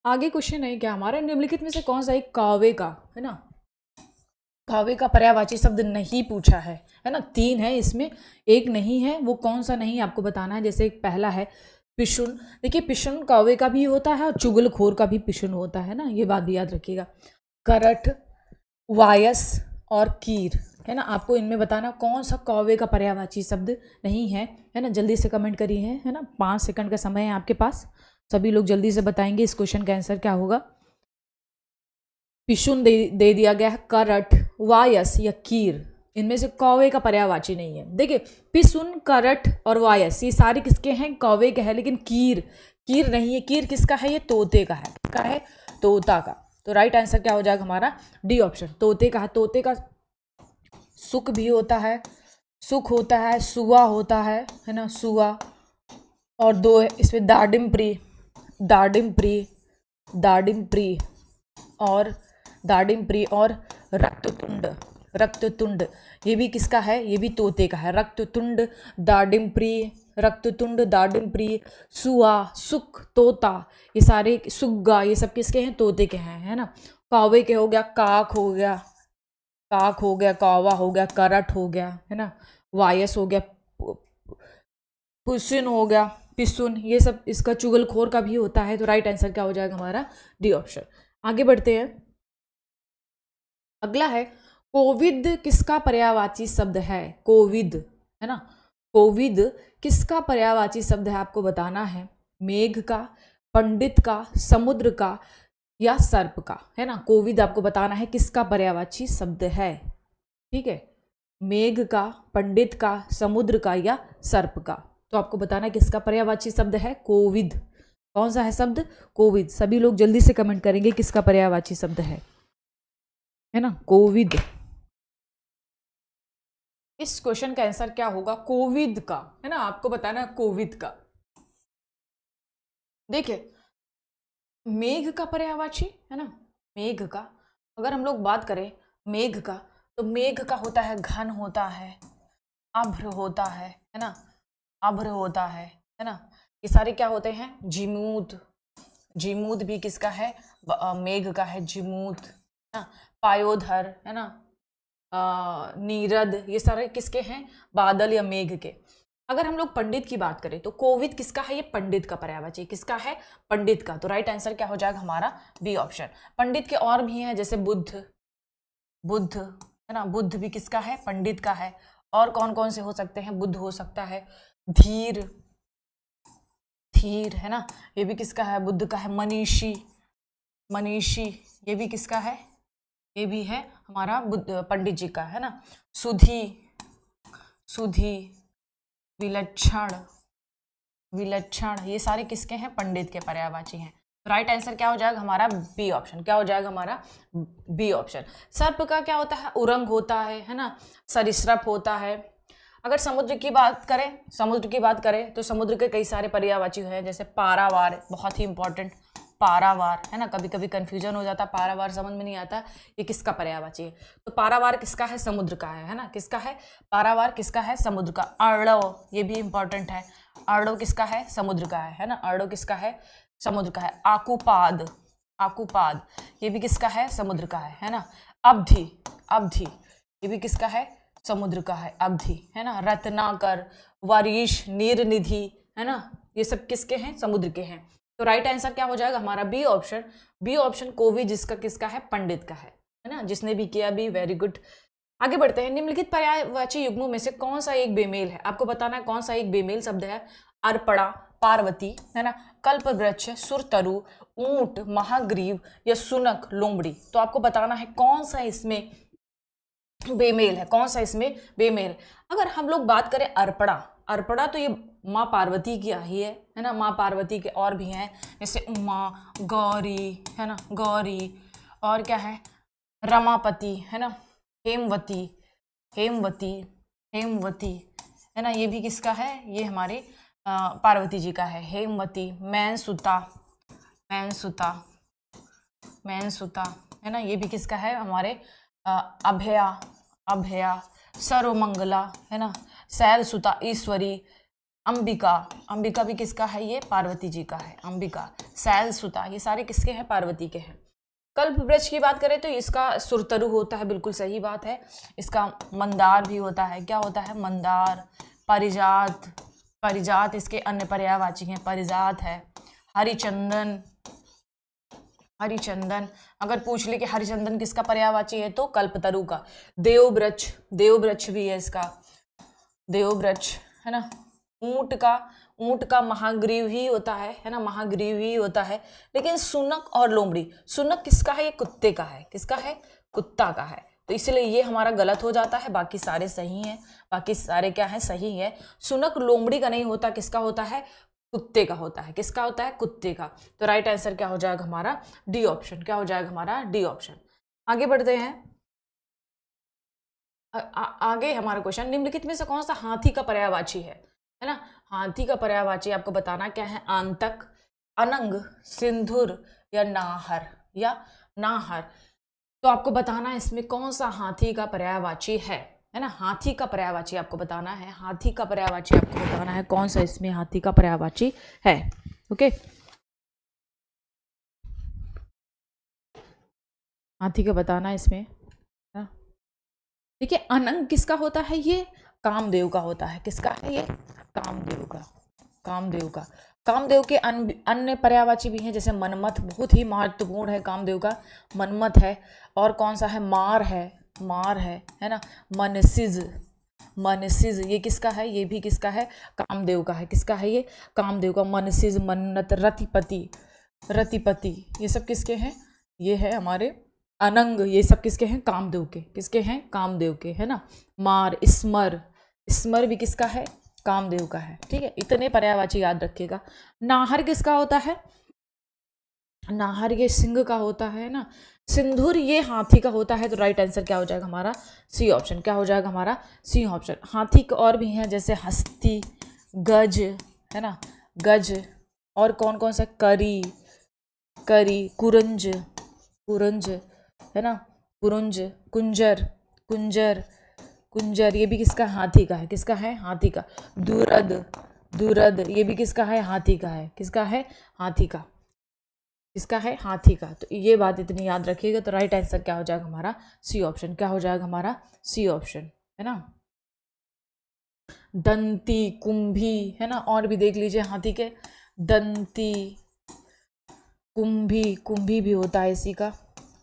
आगे क्वेश्चन है क्या हमारा? निम्नलिखित में से कौन सा एक काव्य का, है ना, काव्य का पर्यायवाची शब्द नहीं पूछा है ना। तीन है इसमें, एक नहीं है। वो कौन सा नहीं आपको बताना है। जैसे एक पहला है पिशुन। देखिए पिशुन काव्य का भी होता है और चुगलखोर का भी पिशुन होता है ना, ये बात भी याद रखिएगा। करठ, वायस और कीर, है ना, आपको इनमें बताना कौन सा काव्य का पर्यायवाची शब्द नहीं है, है ना। जल्दी से कमेंट करिए, है ना, 5 सेकंड का समय है आपके पास। सभी लोग जल्दी से बताएंगे इस क्वेश्चन का आंसर क्या होगा। पिशुन दे दिया गया है, करठ, वायस या कीर, इनमें से कौवे का पर्यायवाची नहीं है। देखिए पिसुन, करट और वायस ये सारे किसके हैं? कौवे के हैं। लेकिन कीर, कीर नहीं है। कीर किसका है? ये तोते का है। किसका है? तोता का। तो राइट आंसर क्या हो जाएगा हमारा? डी ऑप्शन, तोते का है। तोते का सुख भी होता है, सुख होता है, सुआ होता है ना, सुआ। और दो है इसमें दाडिम प्री, दाडिम प्री, दाडिम प्री और दाडिम प्री और रक्ततुंड, रक्ततुंड ये भी किसका है? ये भी तोते का है। रक्ततुंड, दाडिम प्री, रक्ततुंड, दाडिम प्री, सुआ, सुख, तोता, ये सारे, सुग्गा, ये सब किसके हैं? तोते के हैं, है ना। कौवे के हो गया, काक हो गया, काक हो गया, कौवा हो गया, करट हो गया, है ना, वायस हो गया, पुसिन हो गया, पिसुन, ये सब इसका चुगलखोर का भी होता है। तो राइट आंसर क्या हो जाएगा हमारा? D option. आगे बढ़ते हैं। अगला है कोविद किसका पर्यायवाची शब्द है? कोविद, है ना, कोविद किसका पर्यायवाची शब्द है? आपको बताना है। मेघ का, पंडित का, समुद्र का या सर्प का, है ना। कोविद आपको बताना है किसका पर्यायवाची शब्द है। ठीक है, मेघ का, पंडित का, समुद्र का या सर्प का। तो आपको बताना है किसका पर्यायवाची शब्द है? कोविद। कौन सा है शब्द? कोविद। सभी लोग जल्दी से कमेंट करेंगे किसका पर्यायवाची शब्द है ना, कोविद। इस क्वेश्चन का आंसर क्या होगा? कोविद का, है ना, आपको बताना है कोविद का। देखिए मेघ का पर्यायवाची, है ना, मेघ का अगर हम लोग बात करें मेघ का, तो मेघ का होता है घन होता है, अभ्र होता है ना, अभ्र होता है ना। ये सारे क्या होते हैं? जिमूत, जिमूत भी किसका है? मेघ का है, जिमूत, है ना। पायोधर, है ना, नीरद, ये सारे किसके हैं? बादल या मेघ के। अगर हम लोग पंडित की बात करें तो कोविद किसका है? ये पंडित का पर्यायवाची। किसका है? पंडित का। तो राइट आंसर क्या हो जाएगा हमारा? B option. पंडित के और भी हैं जैसे बुद्ध, बुद्ध, है ना, बुद्ध भी किसका है? पंडित का है। और कौन कौन से हो सकते हैं? बुद्ध हो सकता है, धीर, धीर, है ना, ये भी किसका है? बुद्ध का है। मनीषी, मनीषी, ये भी किसका है? ये भी है हमारा बुद्ध, पंडित जी का, है ना। सुधी, सुधी, विलक्षण, विलक्षण, ये सारे किसके हैं? पंडित के पर्यायवाची हैं। तो राइट आंसर क्या हो जाएगा हमारा? B option. क्या हो जाएगा हमारा? B option. सर्प का क्या होता है? उरंग होता है ना, सरीसृप होता है। अगर समुद्र की बात करें, समुद्र की बात करें तो समुद्र के कई सारे पर्यायवाची हैं जैसे पारावार, बहुत ही इंपॉर्टेंट, पारावार, है ना, कभी कभी कंफ्यूजन हो जाता, पारावार समझ में नहीं आता ये किसका पर्यायवाची है। तो पारावार किसका है? समुद्र का है ना। किसका है? पारावार किसका है? समुद्र का। अर्णव, ये भी इंपॉर्टेंट है, अर्णव किसका है? समुद्र का है ना, अर्णव किसका है? समुद्र का है। आकुपाद, आकुपाद, ये भी किसका है? समुद्र का है ना। अवधि, अवधि, ये भी किसका है? समुद्र का है, अवधि, है ना। रत्नाकर, वरीश, नीरनिधि, है ना, ये सब किसके हैं? समुद्र के हैं। तो राइट आंसर क्या हो जाएगा हमारा? B option. बी ऑप्शन कोविद, जिसका किसका है? पंडित का है ना। जिसने भी किया भी वेरी गुड। आगे बढ़ते हैं। निम्नलिखित पर्यायवाची युग्मों में से कौन सा एक बेमेल है? आपको बताना है कौन सा एक बेमेल शब्द है। अर्पणा, पार्वती, है ना, कल्पवृक्ष, सुरतरु, ऊंट, महाग्रीव या सुनक, लोमड़ी। तो आपको बताना है कौन सा इसमें बेमेल है, कौन सा इसमें बेमेल। अगर हम लोग बात करें अर्पणा, अर्पणा तो ये माँ पार्वती की ही है ना। माँ पार्वती के और भी हैं जैसे उमा, गौरी, है ना, गौरी, और क्या है? रमापति, है ना, हेमवती, हेमवती, हेमवती, है ना, ये भी किसका है? ये हमारे पार्वती जी का है, हेमवती। मैनसुता, मैनसुता, मैनसुता, है ना, ये भी किसका है? हमारे अभया, अभया, सर्वमंगला, है ना, शैलसुता, ईश्वरी, अंबिका, अंबिका भी किसका है? ये पार्वती जी का है, अंबिका, शैलसुता, ये सारे किसके हैं? पार्वती के हैं। कल्पवृक्ष की बात करें तो इसका सुरतरु होता है, बिल्कुल सही बात है। इसका मंदार भी होता है, क्या होता है? मंदार। पारिजात, पारिजात इसके अन्य पर्यायवाची हैं, पारिजात है। हरिचंदन, हरिचंदन, अगर पूछ ले कि हरिचंदन किसका पर्यायवाची है तो कल्पतरु का। देववृक्ष, देववृक्ष भी है इसका, देववृक्ष, है ना। ऊंट का, ऊंट का महाग्रीव ही होता है ना, महाग्रीव ही होता है। लेकिन सुनक और लोमड़ी, सुनक किसका है? ये कुत्ते का है, किसका है? कुत्ता का है। तो इसलिए ये हमारा गलत हो जाता है, बाकी सारे सही हैं, बाकी सारे क्या है, सही है। सुनक लोमड़ी का नहीं होता, किसका होता है, कुत्ते का होता है। किसका होता है, कुत्ते का। तो राइट आंसर क्या हो जाएगा हमारा, डी ऑप्शन। क्या हो जाएगा हमारा, डी ऑप्शन। आगे बढ़ते हैं। आगे हमारा क्वेश्चन, निम्नलिखित में से कौन सा हाथी का पर्यायवाची है ना। हाथी का पर्यायवाची आपको बताना क्या है, आंतक, अनंग, सिंधुर या नाहर, या नाहर। तो आपको बताना है इसमें कौन सा हाथी का पर्यायवाची है ना। हाथी का पर्यायवाची आपको बताना है, हाथी का पर्यायवाची आपको बताना है कौन सा इसमें हाथी का पर्यायवाची है। ओके, हाथी का बताना है इसमें। देखिए, अनंग किसका होता है, ये कामदेव का होता है। किसका है ये, कामदेव का। कामदेव का। कामदेव के अन्य पर्यायवाची भी हैं, जैसे मनमथ, बहुत ही महत्वपूर्ण है कामदेव का, मनमथ है। और कौन सा है, मार है, मार है ना। मनसिज, मनसिज ये किसका है, ये भी किसका है, कामदेव का है। किसका है ये, कामदेव का। मनसिज, मन्नत, रतिपति, रतिपति ये सब किसके हैं, ये है हमारे अनंग, ये सब किसके हैं, कामदेव के। किसके हैं, कामदेव के, है ना। मार, स्मर, स्मर भी किसका है, कामदेव का है। ठीक है, इतने पर्यायवाची याद रखिएगा। नाहर किसका होता है, नाहर ये सिंह का होता है ना। सिंधुर ये हाथी का होता है। तो राइट आंसर क्या हो जाएगा हमारा, सी ऑप्शन। क्या हो जाएगा हमारा, सी ऑप्शन। हाथी के और भी हैं, जैसे हस्ती, गज, है ना, गज। और कौन कौन सा, करी, करी, कुरंज, कुरंज, है ना, कुरंज, कुंजर, कुंजर, कुंजर ये भी किसका, हाथी का है। किसका है, हाथी का। दुरद, दुरद ये भी किसका है, हाथी का है। किसका है, हाथी का। किसका है, हाथी का। तो ये बात इतनी याद रखिएगा। तो राइट आंसर क्या हो जाएगा हमारा, सी ऑप्शन। क्या हो जाएगा हमारा, सी ऑप्शन, है ना। दंती, कुंभी, है ना। और भी देख लीजिए हाथी के, दंती, कुंभी, कुंभी भी होता है इसी का,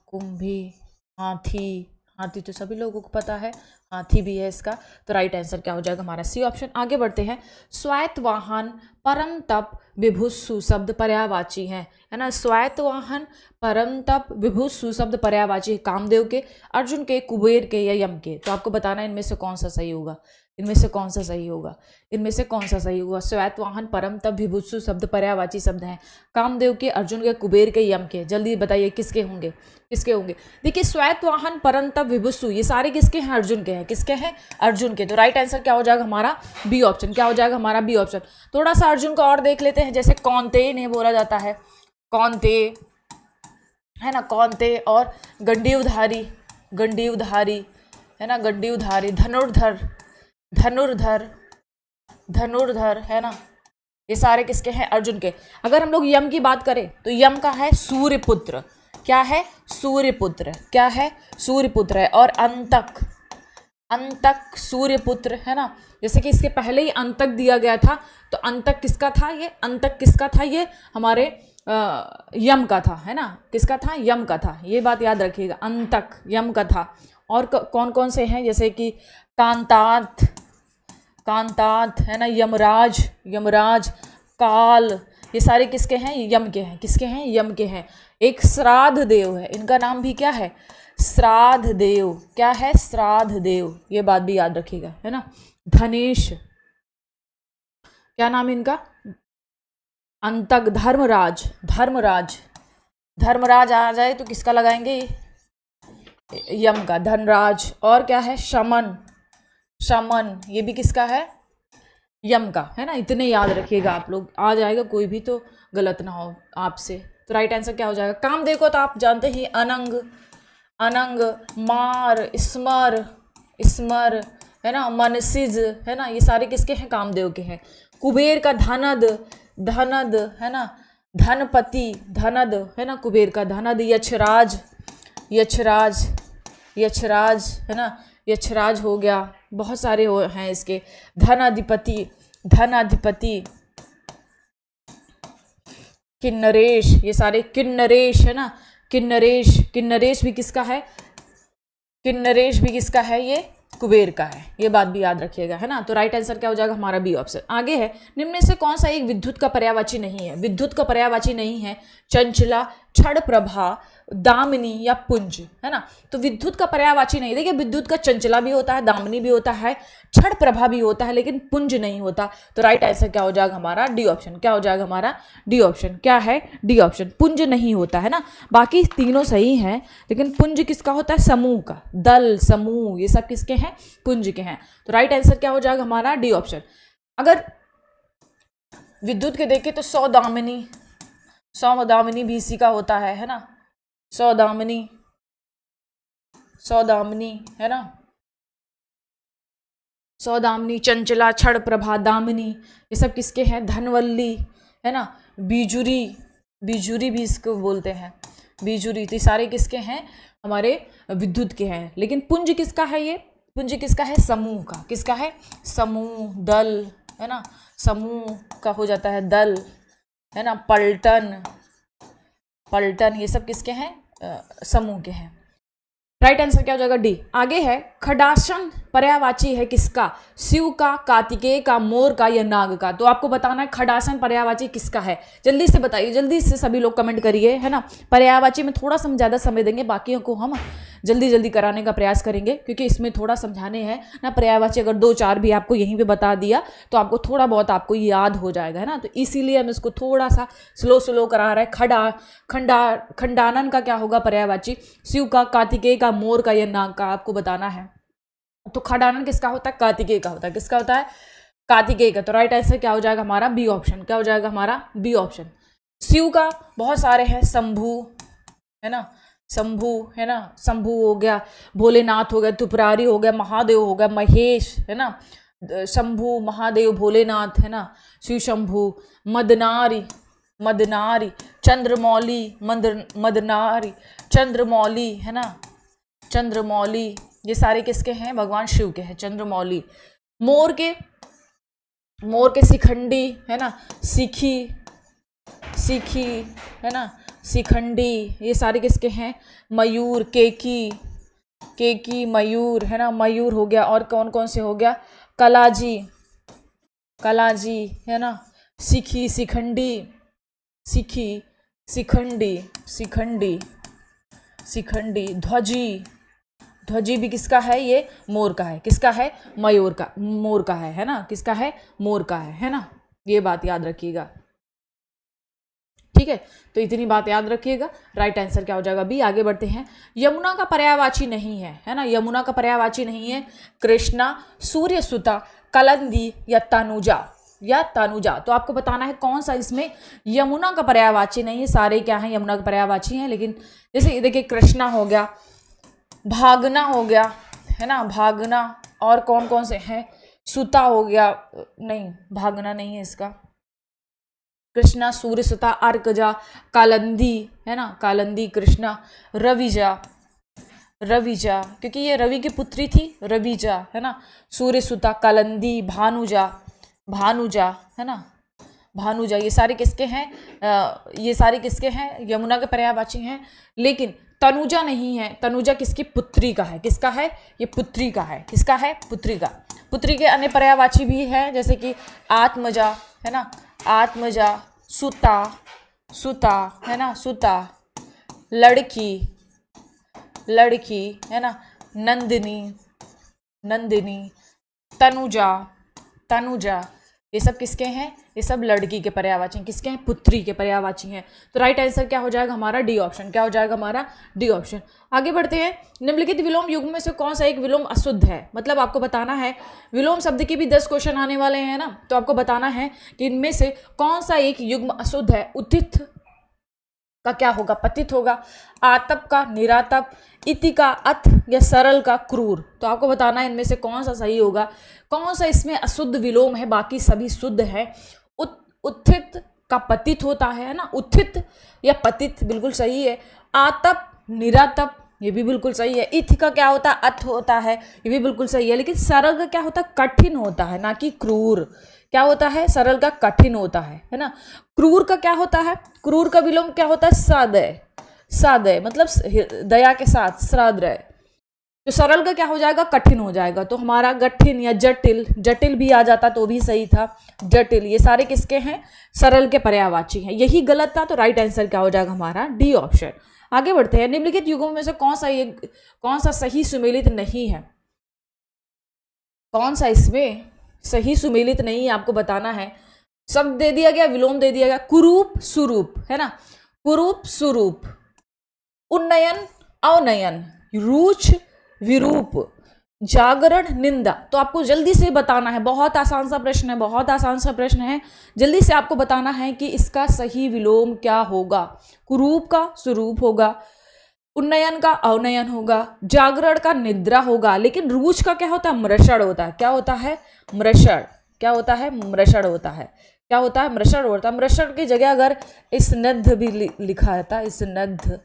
कुंभी। हाथी, हाथी तो सभी लोगों को पता है, हाथी भी है इसका। तो राइट आंसर क्या हो जाएगा हमारा, सी ऑप्शन। आगे बढ़ते हैं। स्वायत्त वाहन, परम तप, विभुसु शब्द पर्यायवाची हैं, है ना। स्वायत्त वाहन, परम तप, विभुसु शब्द पर्यायवाची, कामदेव के, अर्जुन के, कुबेर के या यम के। तो आपको बताना है इनमें से कौन सा सही होगा, इनमें से कौन सा सही होगा, इनमें से कौन सा सही होगा। स्वायत्त वाहन, परम तप, विभुसु शब्द पर्यायवाची शब्द हैं, कामदेव के, अर्जुन के, कुबेर के, यम के। जल्दी बताइए किसके होंगे, किसके होंगे। देखिए, स्वायत्त वाहन, परम तप, विभुसु ये सारे किसके हैं, अर्जुन के हैं। किसके हैं, अर्जुन के। तो राइट आंसर क्या हो जाएगा हमारा, बी ऑप्शन। क्या हो जाएगा हमारा, बी ऑप्शन। थोड़ा सा अर्जुन का और देख लेते हैं, जैसे कौनते इन्हें बोला जाता है, कौनते, है ना, कौनते। और गंडीवधारी, गंडीवधारी, है ना, गंडीवधारी। धनुर्धर, धनुर्धर, धनुर्धर, है ना। ये सारे किसके हैं, अर्जुन के। अगर हम लोग यम की बात करें तो यम का है सूर्यपुत्र। क्या है, सूर्यपुत्र। क्या है, सूर्यपुत्र है। और अंतक, अंतक सूर्यपुत्र, है ना। जैसे कि इसके पहले ही अंतक दिया गया था, तो अंतक किसका था, ये अंतक किसका था, ये हमारे यम का था, है ना। किसका था, यम का था। ये बात याद रखिएगा, अंतक यम का था। और कौन कौन से हैं, जैसे कि कांतात, कांतात, है ना, यमराज, यमराज, काल, ये सारे किसके हैं, यम के हैं। किसके हैं, यम के हैं। एक श्राद्ध देव है, इनका नाम भी क्या है, श्राद्ध देव। क्या है, श्राद्ध देव। ये बात भी याद रखिएगा, है ना। धनेश, क्या नाम है इनका, अंतक, धर्मराज, धर्मराज, धर्मराज आ जाए तो किसका लगाएंगे, यम का, धनराज। और क्या है, शमन, शमन ये भी किसका है, यम का, है ना। इतने याद रखिएगा आप लोग, आ जाएगा कोई भी तो गलत ना हो आपसे। तो राइट आंसर क्या हो जाएगा, कामदेव को तो आप जानते ही, अनंग, अनंग, मार, स्मर, स्मर, है ना, मनसिज, है ना। ये सारे किसके हैं, कामदेव के हैं। कुबेर का धनद, धनद, है ना, धनपति, धनद, है ना, कुबेर का धनद। यक्षराज, यक्षराज, यक्षराज, है ना, यक्षराज हो गया। बहुत सारे हैं इसके। धनाधिपति, धनाधिपति, किन्नरेश, ये सारे किन्नरेश, है ना, किन्नरेश, किन्नरेश भी किसका है, किन्नरेश भी किसका है, ये कुबेर का है। ये बात भी याद रखिएगा, है ना। तो राइट आंसर क्या हो जाएगा हमारा, बी ऑप्शन। आगे है, निम्न में से कौन सा एक विद्युत का पर्यायवाची नहीं है। विद्युत का पर्यायवाची नहीं है, चंचला, क्षण प्रभा, दामिनी या पुंज, है ना। तो विद्युत का पर्यायवाची नहीं, देखिए विद्युत का चंचला भी होता है, दामिनी भी होता है, क्षण प्रभा भी होता है, लेकिन पुंज नहीं होता। तो राइट आंसर क्या हो जाएगा हमारा? D option. क्या हो जाएगा हमारा? D option. क्या है? D option. पुंज नहीं होता है ना, बाकी तीनों सही हैं, लेकिन पुंज किसका होता है? समूह का। दल, समूह, ये सब किसके हैं? पुंज के हैं। तो राइट आंसर क्या हो जाएगा हमारा? D option. अगर विद्युत के देखें तो सौदामिनी भी इसी का होता है ना। सौदामिनी है ना, सौदामिनी, चंचला, क्षण प्रभा, दामिनी, ये सब किसके हैं? धनवल्ली, है ना। बिजुरी भी इसको बोलते हैं, बिजुरी। तो सारे किसके हैं? हमारे विद्युत के हैं। लेकिन पुंज किसका है? ये पुंज किसका है? समूह का। किसका है? समूह, दल, है ना, समूह का हो जाता है दल, है ना। पलटन, ये सब किसके हैं? समूह के हैं। राइट आंसर क्या हो जाएगा? डी। आगे है, खडासन पर्यायवाची है किसका? शिव का, कार्तिकेय का, मोर का या नाग का? तो आपको बताना है खडासन पर्यायवाची किसका है। जल्दी से बताइए, जल्दी से सभी लोग कमेंट करिए, है ना। पर्यायवाची में थोड़ा सा ज़्यादा समय देंगे, बाकियों को हम जल्दी कराने का प्रयास करेंगे, क्योंकि इसमें थोड़ा समझाने हैं ना। पर्यायवाची अगर 2-4 भी आपको यहीं पे बता दिया तो आपको थोड़ा बहुत आपको याद हो जाएगा, है ना। तो इसीलिए हम इसको थोड़ा सा स्लो करा रहे हैं। खंडानन का क्या होगा पर्यायवाची? शिव का, कार्तिकेय का, मोर का या नाग का? आपको बताना है। तो खंडानन किसका होता है? कार्तिकेय का होता है। किसका होता है? कार्तिकेय का। तो राइट आंसर क्या हो जाएगा हमारा? B option. क्या हो जाएगा हमारा? B option. शिव का बहुत सारे हैं, शंभु, है ना, शंभु, है ना, शंभु हो गया, भोलेनाथ हो गया, त्रिपुरारी हो गया, महादेव हो गया, महेश, है ना, शंभु, महादेव, भोलेनाथ, है ना, शिव शंभु, मदनारी, चंद्रमौली, मदनारी, चंद्रमौली, है ना, चंद्रमौली, ये सारे किसके हैं? भगवान शिव के हैं, चंद्रमौली। मोर के शिखंडी, है ना, सीखी, है ना, शिखंडी, ये सारे किसके हैं? मयूर, केकी, मयूर, है ना, मयूर हो गया। और कौन से हो गया? कलाजी, है ना, सीखी, शिखंडी, ध्वजी भी किसका है? ये मोर का है। किसका है? मोर का है ना। किसका है? मोर का है ना। ये बात याद रखिएगा, ठीक है। तो इतनी बात याद रखिएगा। राइट आंसर क्या हो जाएगा? बी। आगे बढ़ते हैं। यमुना का पर्यायवाची नहीं है ना। यमुना का पर्यायवाची नहीं है कृष्णा, सूर्यसुता, कलंदी या तनुजा। तो आपको बताना है कौन सा इसमें यमुना का पर्यायवाची नहीं है। सारे क्या हैं? यमुना का पर्यायवाची हैं। लेकिन जैसे देखिए, कृष्णा हो गया, भागना हो गया, है ना, भागना। और कौन से हैं? सुता हो गया, नहीं, भागना नहीं है इसका। कृष्णा, सूर्यसुता, अर्कजा, कालंदी, है ना, कालंदी, कृष्णा, रविजा, क्योंकि ये रवि की पुत्री थी, रविजा, है ना, सूर्यसुता, कालंदी, भानुजा, है ना, भानुजा। ये सारे किसके हैं? यमुना के पर्यायवाची हैं। लेकिन तनुजा नहीं है। तनुजा किसकी? पुत्री का है। किसका है? ये पुत्री का है। किसका है? पुत्री का। पुत्री के अन्य पर्यायवाची भी हैं, जैसे कि आत्मजा, है ना, आत्मजा, सुता, है ना, सुता, लड़की, है ना, नंदिनी, तनुजा, ये सब किसके हैं? ये सब लड़की के पर्यायवाची हैं। किसके हैं? पुत्री के पर्यायवाची हैं। तो राइट आंसर क्या हो जाएगा हमारा? D option. क्या हो जाएगा हमारा? D option. आगे बढ़ते हैं। निम्नलिखित विलोम युग्म में से कौन सा एक विलोम अशुद्ध है? मतलब आपको बताना है, विलोम शब्द के भी 10 क्वेश्चन आने वाले हैं ना, तो आपको बताना है कि इनमें से कौन सा एक युग्म अशुद्ध है। उत्थित का क्या होगा? पतित होगा। आतप का निरातप, इति का अथ या सरल का क्रूर। तो आपको बताना है इनमें से कौन सा सही होगा, कौन सा इसमें अशुद्ध विलोम है, बाकी सभी शुद्ध है। उत्थित का पतित होता है ना, उत्थित या पतित बिल्कुल सही है। आतप, निरातप, ये भी बिल्कुल सही है। इथ का क्या होता है? अथ होता है, ये भी बिल्कुल सही है। लेकिन सरल का क्या होता है? कठिन होता है, ना कि क्रूर। क्या होता है? सरल का कठिन होता है ना। क्रूर का क्या होता है? क्रूर का विलोम क्या होता है? सादय, मतलब दया के साथ, श्राद्रय। तो सरल का क्या हो जाएगा, कठिन हो जाएगा। तो हमारा कठिन या जटिल, जटिल भी आ जाता तो भी सही था, जटिल, ये सारे किसके हैं, सरल के पर्यायवाची हैं। यही गलत था, तो राइट आंसर क्या हो जाएगा हमारा, डी ऑप्शन। आगे बढ़ते हैं, निम्नलिखित युगों में से कौन सा सही सुमेलित नहीं है, कौन सा इसमें सही सुमेलित नहीं है, आपको बताना है। शब्द दे दिया गया, विलोम दे दिया गया, कुरूप सुरूप, है ना, कुरूप सुरूप, उन्नयन अवनयन, रुच विरूप, जागरण निंदा। तो आपको जल्दी से बताना है, बहुत आसान सा प्रश्न है, बहुत आसान सा प्रश्न है, जल्दी से आपको बताना है कि इसका सही विलोम क्या होगा। कुरूप का सुरूप होगा, उन्नयन का अवनयन होगा, जागरण का निद्रा होगा, लेकिन रूच का क्या होता है, मृषण होता है। क्या होता है, मृषण। क्या होता है, मृषण होता है। क्या होता है, मृषण होता है। मृषण की जगह अगर स्निग्ध भी लिखा रहता, स्निग्ध,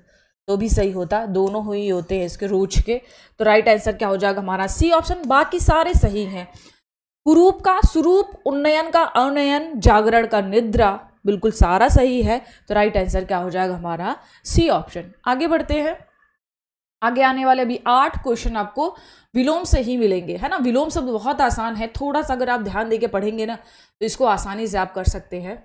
तो भी सही होता, दोनों ही होते हैं इसके, रूच के। तो राइट आंसर क्या हो जाएगा हमारा, सी ऑप्शन। बाकी सारे सही हैं। कुरूप का सुरूप, उन्नयन का अवनयन, जागरण का निद्रा, बिल्कुल सारा सही है। तो राइट आंसर क्या हो जाएगा हमारा, सी ऑप्शन। आगे बढ़ते हैं, आगे आने वाले अभी 8 क्वेश्चन आपको विलोम से ही मिलेंगे, है ना। विलोम शब्द बहुत आसान है, थोड़ा सा अगर आप ध्यान देके पढ़ेंगे ना तो इसको आसानी से आप कर सकते हैं।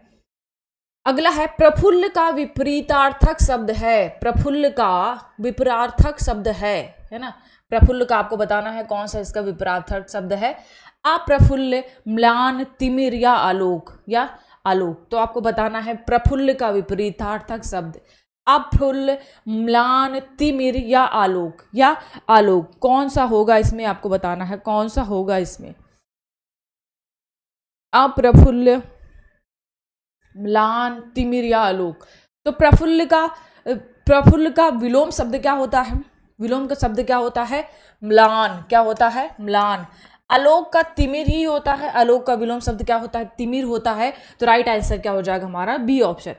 अगला है, प्रफुल्ल का विपरीतार्थक शब्द है, प्रफुल्ल का विपरीतार्थक शब्द है ना। प्रफुल्ल का आपको बताना है कौन सा इसका विपरीतार्थक शब्द है। अप्रफुल्ल, म्लान, तिमिर या आलोक, या आलोक। तो आपको बताना है प्रफुल्ल का विपरीतार्थक शब्द, अप्रफुल्ल, म्लान, तिमिर या आलोक, या आलोक। कौन सा होगा इसमें आपको बताना है, कौन सा होगा इसमें, अप्रफुल्ल, म्लान, तिमिर या आलोक। तो प्रफुल्ल का विलोम शब्द क्या होता है, विलोम का शब्द क्या होता है, म्लान। क्या होता है, म्लान। आलोक का तिमिर ही होता है, आलोक का विलोम शब्द क्या होता है, तिमिर होता है। तो राइट आंसर क्या हो जाएगा हमारा, बी ऑप्शन।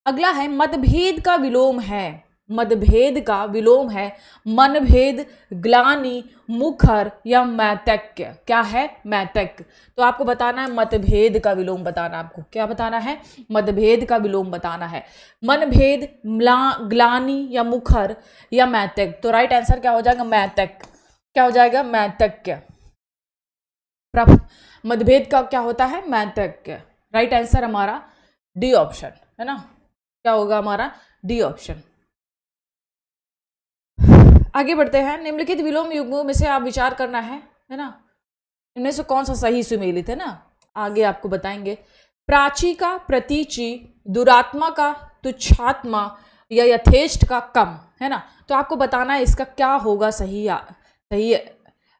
अगला है, मतभेद का विलोम है, मतभेद का विलोम है, मनभेद, ग्लानि, मुखर या मैतक्य। क्या है, मैतक्य। तो आपको बताना है मतभेद का विलोम बताना, आपको क्या बताना है, मतभेद का विलोम बताना है। मनभेद, ग्लानि या मुखर या मैतक्य। तो राइट आंसर क्या हो जाएगा, मैतक्य। क्या हो जाएगा, मैतक्य। मतभेद का क्या होता है, मैतक्य। राइट आंसर हमारा डी ऑप्शन, है ना। क्या होगा हमारा, डी ऑप्शन। आगे बढ़ते हैं, निम्नलिखित विलोम युग्मों में से आप विचार करना है ना, इनमें से कौन सा सही सुमेलित है ना, आगे आपको बताएंगे। प्राची का प्रतीची, दुरात्मा का तुच्छात्मा या यथेष्ट का कम, है ना। तो आपको बताना है इसका क्या होगा सही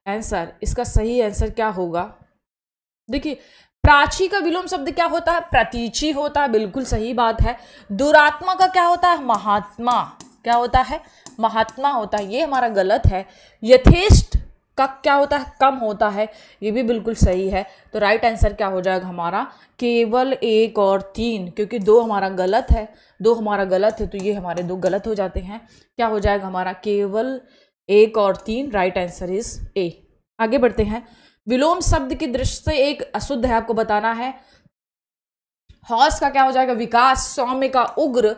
आंसर, इसका सही आंसर क्या होगा। देखिए, प्राची का विलोम शब्द क्या होता है, प्रतीची होता है, बिल्कुल सही बात है। दुरात्मा का क्या होता है, महात्मा। क्या होता है, महात्मा होता है, ये हमारा गलत है। यथेष्ट का क्या होता है, कम होता है, ये भी बिल्कुल सही है। तो राइट आंसर क्या हो जाएगा हमारा, केवल 1 और 3, क्योंकि 2 हमारा गलत है, 2 हमारा गलत है, तो ये हमारे 2 गलत हो जाते हैं। क्या हो जाएगा हमारा, केवल 1 और 3। Right answer is A. आगे बढ़ते हैं, विलोम शब्द की दृष्टि से एक अशुद्ध है, आपको बताना है। हौस का क्या हो जाएगा, विकास, सौम्य का उग्र,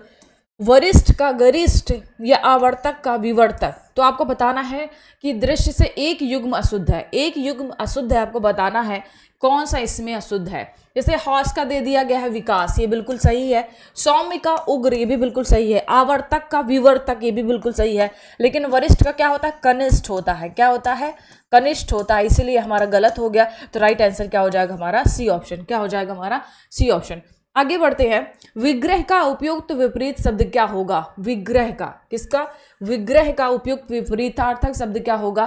वरिष्ठ का गरिष्ठ या आवर्तक का विवर्तक। तो आपको बताना है कि दृश्य से एक युग्म अशुद्ध है, एक युग्म अशुद्ध है, आपको बताना है कौन सा इसमें अशुद्ध है। जैसे हौस का दे दिया गया है विकास, ये बिल्कुल सही है। सौम्य का उग्र, ये भी बिल्कुल सही है। आवर्तक का विवर्तक, ये भी बिल्कुल सही है। लेकिन वरिष्ठ का क्या होता है, कनिष्ठ होता है। क्या होता है, कनिष्ठ होता है, इसीलिए हमारा गलत हो गया। तो राइट आंसर क्या हो जाएगा हमारा, सी ऑप्शन। क्या हो जाएगा हमारा, सी ऑप्शन। आगे बढ़ते हैं, विग्रह का उपयुक्त विपरीत शब्द क्या होगा, विग्रह का, किसका, विग्रह का उपयुक्त विपरीतार्थक शब्द क्या होगा।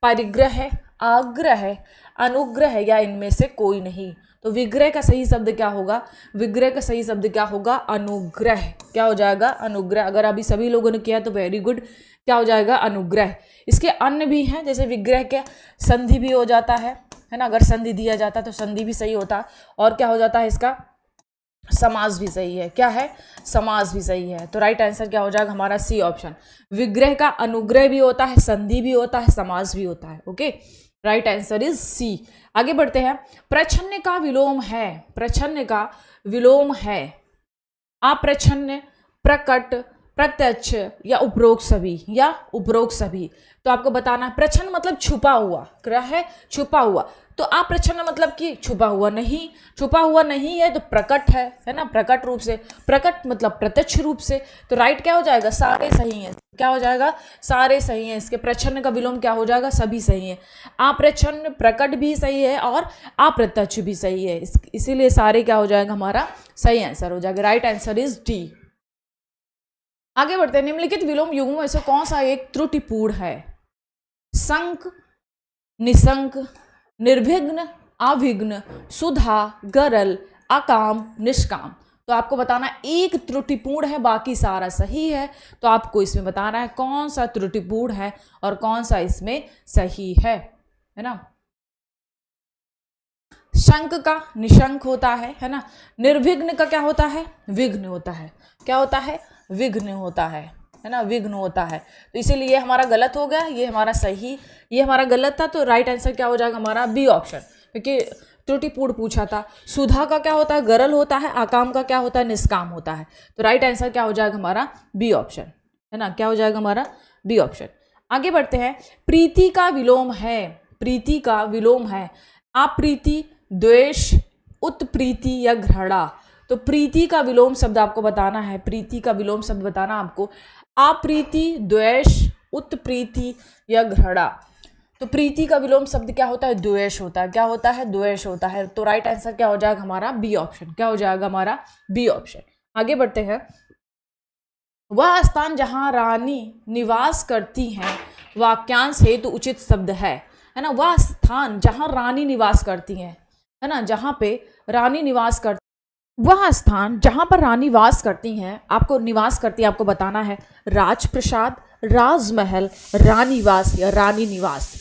परिग्रह, आग्रह, अनुग्रह या इनमें से कोई नहीं। तो विग्रह का सही शब्द क्या होगा, विग्रह का सही शब्द क्या होगा, अनुग्रह। क्या हो जाएगा, अनुग्रह। अगर अभी सभी लोगों ने किया तो वेरी गुड। क्या हो जाएगा, अनुग्रह। इसके अन्य भी हैं, जैसे विग्रह के संधि भी हो जाता है ना, अगर संधि दिया जाता है तो संधि भी सही होता है। और क्या हो जाता है इसका, समास भी सही है। क्या है, समास भी सही है। तो राइट आंसर क्या हो जाएगा हमारा, सी ऑप्शन। विग्रह का अनुग्रह भी होता है, संधि भी होता है, समास भी होता है। Okay, right answer is C. आगे बढ़ते हैं, प्रच्छन्न का विलोम है, प्रच्छन्न का विलोम है। अप्रच्छन्न, प्रकट, प्रत्यक्ष या उपरोक्त सभी, या उपरोक्त सभी। तो आपको बताना है प्रच्छन्न मतलब छुपा हुआ, क्या है, छुपा हुआ। तो अप्रच्छन्न मतलब कि छुपा हुआ नहीं, छुपा हुआ नहीं है तो प्रकट है ना, प्रकट रूप से। प्रकट मतलब प्रत्यक्ष रूप से। तो राइट क्या हो जाएगा, सारे सही हैं। क्या हो जाएगा, सारे सही हैं। इसके प्रच्छन्न का विलोम क्या हो जाएगा, सभी सही है। अप्रच्छन्न प्रकट भी सही है और अप्रत्यक्ष भी सही है, इसीलिए सारे क्या हो जाएगा, हमारा सही आंसर हो जाएगा। Right answer is D. आगे बढ़ते हैं। निम्नलिखित विलोम युग्मों में से कौन सा एक त्रुटिपूर्ण है? संक, निशंक, निर्विघ्न, अविघ्न, सुधा, गरल, अकाम, निष्काम। तो आपको बताना एक त्रुटिपूर्ण है, बाकी सारा सही है। तो आपको इसमें बताना है कौन सा त्रुटिपूर्ण है और कौन सा इसमें सही है ना। शंक का निशंक होता है ना। निर्विघ्न का क्या होता है, विघ्न होता है। क्या होता है, विघ्न होता है ना, विघ्न होता है। तो इसीलिए हमारा गलत हो गया, ये हमारा सही, ये हमारा गलत था। तो राइट आंसर क्या हो जाएगा हमारा, बी ऑप्शन, क्योंकि त्रुटिपूर्ण पूछा था। सुधा का क्या होता है, गरल होता है। अकाम का क्या होता है, निष्काम होता है। तो राइट आंसर क्या हो जाएगा हमारा, बी ऑप्शन, है ना। क्या हो जाएगा हमारा, बी ऑप्शन। आगे बढ़ते हैं। प्रीति का विलोम है, प्रीति का विलोम है अप्रीति, द्वेष, उत्प्रीति या घृणा। तो प्रीति का विलोम शब्द आपको बताना है, प्रीति का विलोम शब्द बताना आपको, अप्रीति, द्वेष, उत्प्रीति या घृणा। तो प्रीति का विलोम शब्द क्या होता है, द्वेष होता है। क्या होता है, द्वेष होता है। तो राइट आंसर क्या हो जाएगा हमारा, बी ऑप्शन। क्या हो जाएगा हमारा, बी ऑप्शन। आगे बढ़ते हैं। वह स्थान जहां रानी निवास करती हैं वाक्यांश हेतु उचित शब्द है ना। वह स्थान जहां रानी निवास करती हैं, है ना, जहां पे रानी निवास करती, वह स्थान जहां पर रानी वास करती हैं, आपको निवास करती है, आपको बताना है राजप्रसाद, राजमहल, रानीवास या रानी निवास।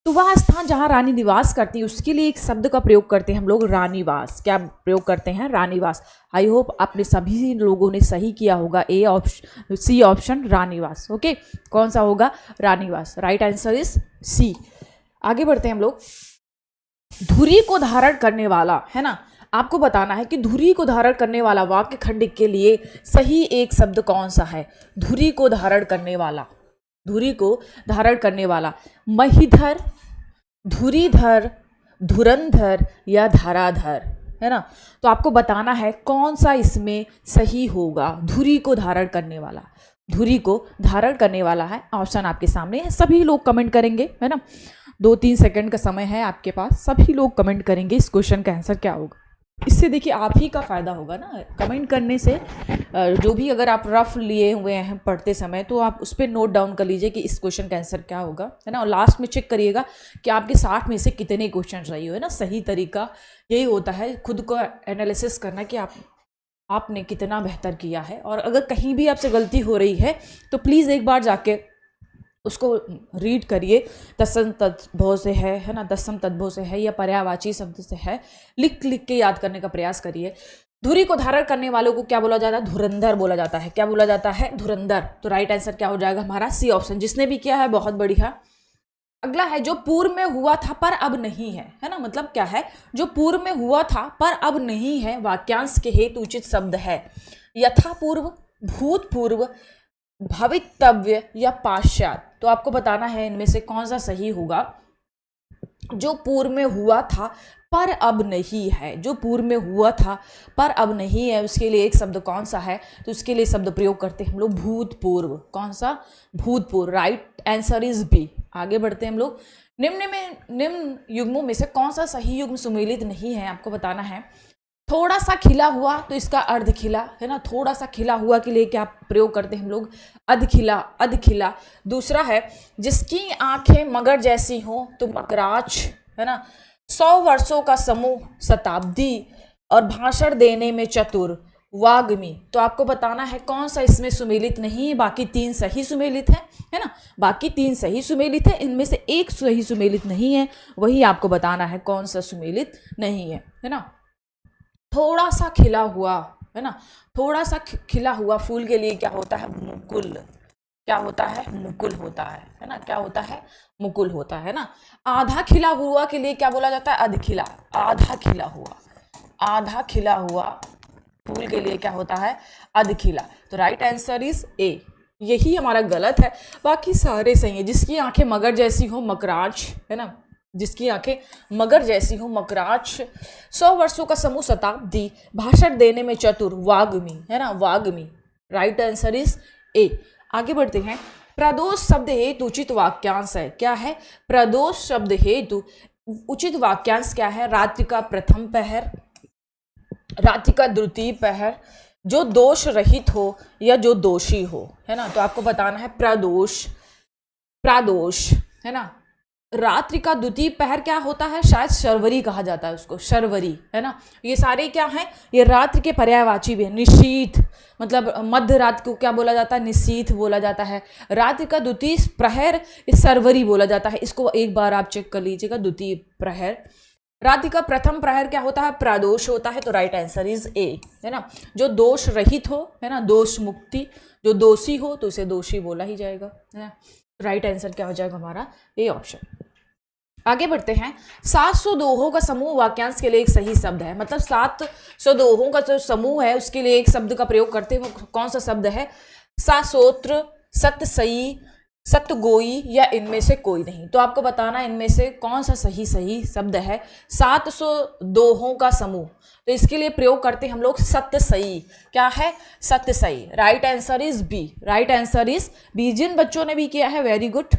तो वह स्थान जहां रानी निवास करती है उसके लिए एक शब्द का प्रयोग करते हैं हम लोग, रानीवास। क्या प्रयोग करते हैं, रानीवास। आई होप आपने सभी लोगों ने सही किया होगा, ए ऑप्शन, सी ऑप्शन, रानीवास। ओके, कौन सा होगा, रानीवास। Right answer is C. आगे बढ़ते हैं हम लोग। धुरी को धारण करने वाला, है ना, आपको बताना है कि धुरी को धारण करने वाला वाक्य खंड के लिए सही एक शब्द कौन सा है। धुरी को धारण करने वाला, धुरी को धारण करने वाला, महिधर, धुरीधर, धुरंधर या धराधर, है ना। तो आपको बताना है कौन सा इसमें सही होगा। धुरी को धारण करने वाला, धुरी को धारण करने वाला है, ऑप्शन आपके सामने है। सभी लोग कमेंट करेंगे, है ना, 2-3 सेकंड का समय है आपके पास, सभी लोग कमेंट करेंगे इस क्वेश्चन का आंसर क्या होगा। इससे देखिए आप ही का फायदा होगा ना, कमेंट करने से। जो भी अगर आप रफ लिए हुए हैं पढ़ते समय तो आप उस पर नोट डाउन कर लीजिए कि इस क्वेश्चन का आंसर क्या होगा, है ना। और लास्ट में चेक करिएगा कि आपके 60 में से कितने क्वेश्चन सही हुए ना। सही तरीका यही होता है, खुद को एनालिसिस करना कि आपने कितना बेहतर किया है। और अगर कहीं भी आपसे गलती हो रही है तो प्लीज़ एक बार जाके उसको रीड करिए। दसम तद्भव से है ना, दसम तद्भव से है या पर्यायवाची शब्द से है, लिख के याद करने का प्रयास करिए। धुरी को धारण करने वालों को क्या बोला जाता है, धुरंधर बोला जाता है। क्या बोला जाता है, धुरंधर। तो राइट आंसर क्या हो जाएगा हमारा, सी ऑप्शन। जिसने भी किया है बहुत बढ़िया। अगला है जो पूर्व में हुआ था पर अब नहीं है ना। मतलब क्या है, जो पूर्व में हुआ था पर अब नहीं है, वाक्यांश के हेतु उचित शब्द है। यथापूर्व, भूतपूर्व, भवितव्य या पाश्चात। तो आपको बताना है इनमें से कौन सा सही होगा। जो पूर्व में हुआ था पर अब नहीं है, जो पूर्व में हुआ था पर अब नहीं है, उसके लिए एक शब्द कौन सा है। तो उसके लिए शब्द प्रयोग करते हैं हम लोग भूतपूर्व। कौन सा, भूतपूर्व। Right answer is B. आगे बढ़ते हैं हम लोग। निम्न युग्मों में से कौन सा सही युग्म सुमेलित नहीं है, आपको बताना है। थोड़ा सा खिला हुआ, तो इसका अर्ध खिला, है ना। थोड़ा सा खिला हुआ के लिए क्या प्रयोग करते हैं हम लोग, अधखिला, अधखिला। दूसरा है जिसकी आंखें मगर जैसी हो, तो मगराच, है ना। 100 वर्षों का समूह, शताब्दी। और भाषण देने में चतुर, वाग्मी। तो आपको बताना है कौन सा इसमें सुमेलित नहीं है। बाकी 3 सही सुमेलित है ना, बाकी 3 सही सुमेलित है। इनमें से एक सही सुमेलित नहीं है, वही आपको बताना है कौन सा सुमेलित नहीं है ना। थोड़ा सा खिला हुआ, है ना, थोड़ा सा खिला हुआ फूल के लिए क्या होता है, मुकुल। क्या होता है, मुकुल होता है ना। क्या होता है, मुकुल होता है ना। आधा खिला हुआ के लिए क्या बोला जाता है, अधखिला। आधा खिला हुआ, आधा खिला हुआ फूल के लिए क्या होता है, अधखिला। तो राइट आंसर इज ए, यही हमारा गलत है, बाकी सारे सही है। जिसकी आंखें मगर जैसी हो मकराच, है ना, जिसकी आंखें मगर जैसी हो मकराच, 100 वर्षों का समूह शताब्दी, भाषण देने में चतुर वाग्मी, है ना, वाग्मी। Right answer is A. आगे बढ़ते हैं। प्रदोष शब्द हेतु उचित वाक्यांश है, क्या है, प्रदोष शब्द हेतु उचित वाक्यांश क्या है, रात्रि का प्रथम पहर, रात्रि का द्वितीय पहर, जो दोष रहित हो या जो दोषी हो, है ना। तो आपको बताना है प्रदोष, प्रादोष, है ना। रात्रि का द्वितीय पहर क्या होता है, शायद शर्वरी कहा जाता है उसको, शर्वरी, है ना। ये सारे क्या हैं, ये रात्रि के पर्यायवाची भी है। निशीथ मतलब मध्य रात को क्या बोला जाता है, निशीथ बोला जाता है। रात्रि का द्वितीय प्रहर इस शर्वरी बोला जाता है, इसको एक बार आप चेक कर लीजिएगा, द्वितीय प्रहर। रात्रि का प्रथम प्रहर क्या होता है, प्रादोष होता है। तो राइट आंसर इज ए, है ना। जो दोष रहित हो, है ना, दोष मुक्ति, जो दोषी हो तो उसे दोषी बोला ही जाएगा, है ना। राइट आंसर क्या हो जाएगा हमारा, ए ऑप्शन। आगे बढ़ते हैं। 700 दोहों का समूह वाक्यांश के लिए एक सही शब्द है, मतलब 700 दोहों का जो समूह है उसके लिए एक शब्द का प्रयोग करते हैं, वो कौन सा शब्द है, सासोत्र, सतसई, सतगोई या इनमें से कोई नहीं। तो आपको बताना इनमें से कौन सा सही शब्द है। 700 दोहों का समूह, तो इसके लिए प्रयोग करते हैं हम लोग सतसई, क्या है, सतसई। Right answer is B, right answer is B. जिन बच्चों ने भी किया है वेरी गुड।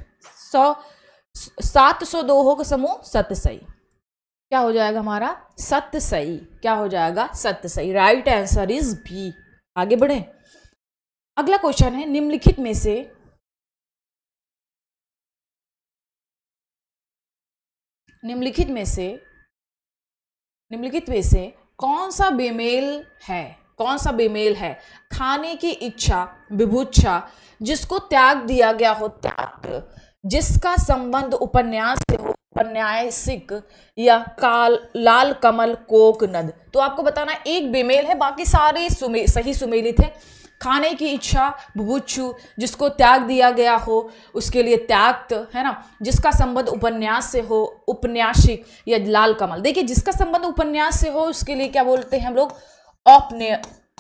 700 दोहों का समूह सतसई, क्या हो जाएगा हमारा, सतसई, क्या हो जाएगा, सतसई। Right answer is B. आगे बढ़े। अगला क्वेश्चन है, निम्नलिखित में से कौन सा बेमेल है, कौन सा बेमेल है, खाने की इच्छा, विभुच्छा, जिसको त्याग दिया गया हो त्याग, जिसका संबंध उपन्यास से हो उपन्यासिक, या लाल कमल कोक नद। तो आपको बताना एक बेमेल है, बाकी सारे सही सुमेलित है। खाने की इच्छा, बुभुक्षु, जिसको त्याग दिया गया हो उसके लिए त्याक्त, है ना। जिसका संबंध उपन्यास से हो उपन्यासिक, या लाल कमल। देखिए जिसका संबंध उपन्यास से हो उसके लिए क्या बोलते हैं हम लोग,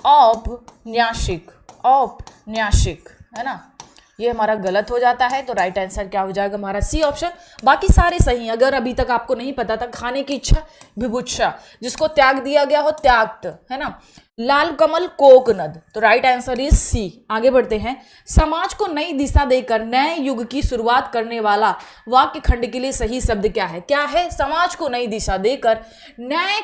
औपन्यासिक, औपन्यासिक, है ना। ये हमारा गलत हो जाता है, तो राइट आंसर क्या हो जाएगा हमारा, सी ऑप्शन। बाकी सारे सही। अगर अभी तक आपको नहीं पता था, खाने की इच्छा विभुच्छा, जिसको त्याग दिया गया हो त्याक्त, है ना। लाल कमल कोक नद, तो राइट आंसर इज सी। आगे बढ़ते हैं। समाज को नई दिशा देकर नए युग की शुरुआत करने वाला वाक्य खंड के लिए सही शब्द क्या है, क्या है, समाज को नई दिशा देकर नए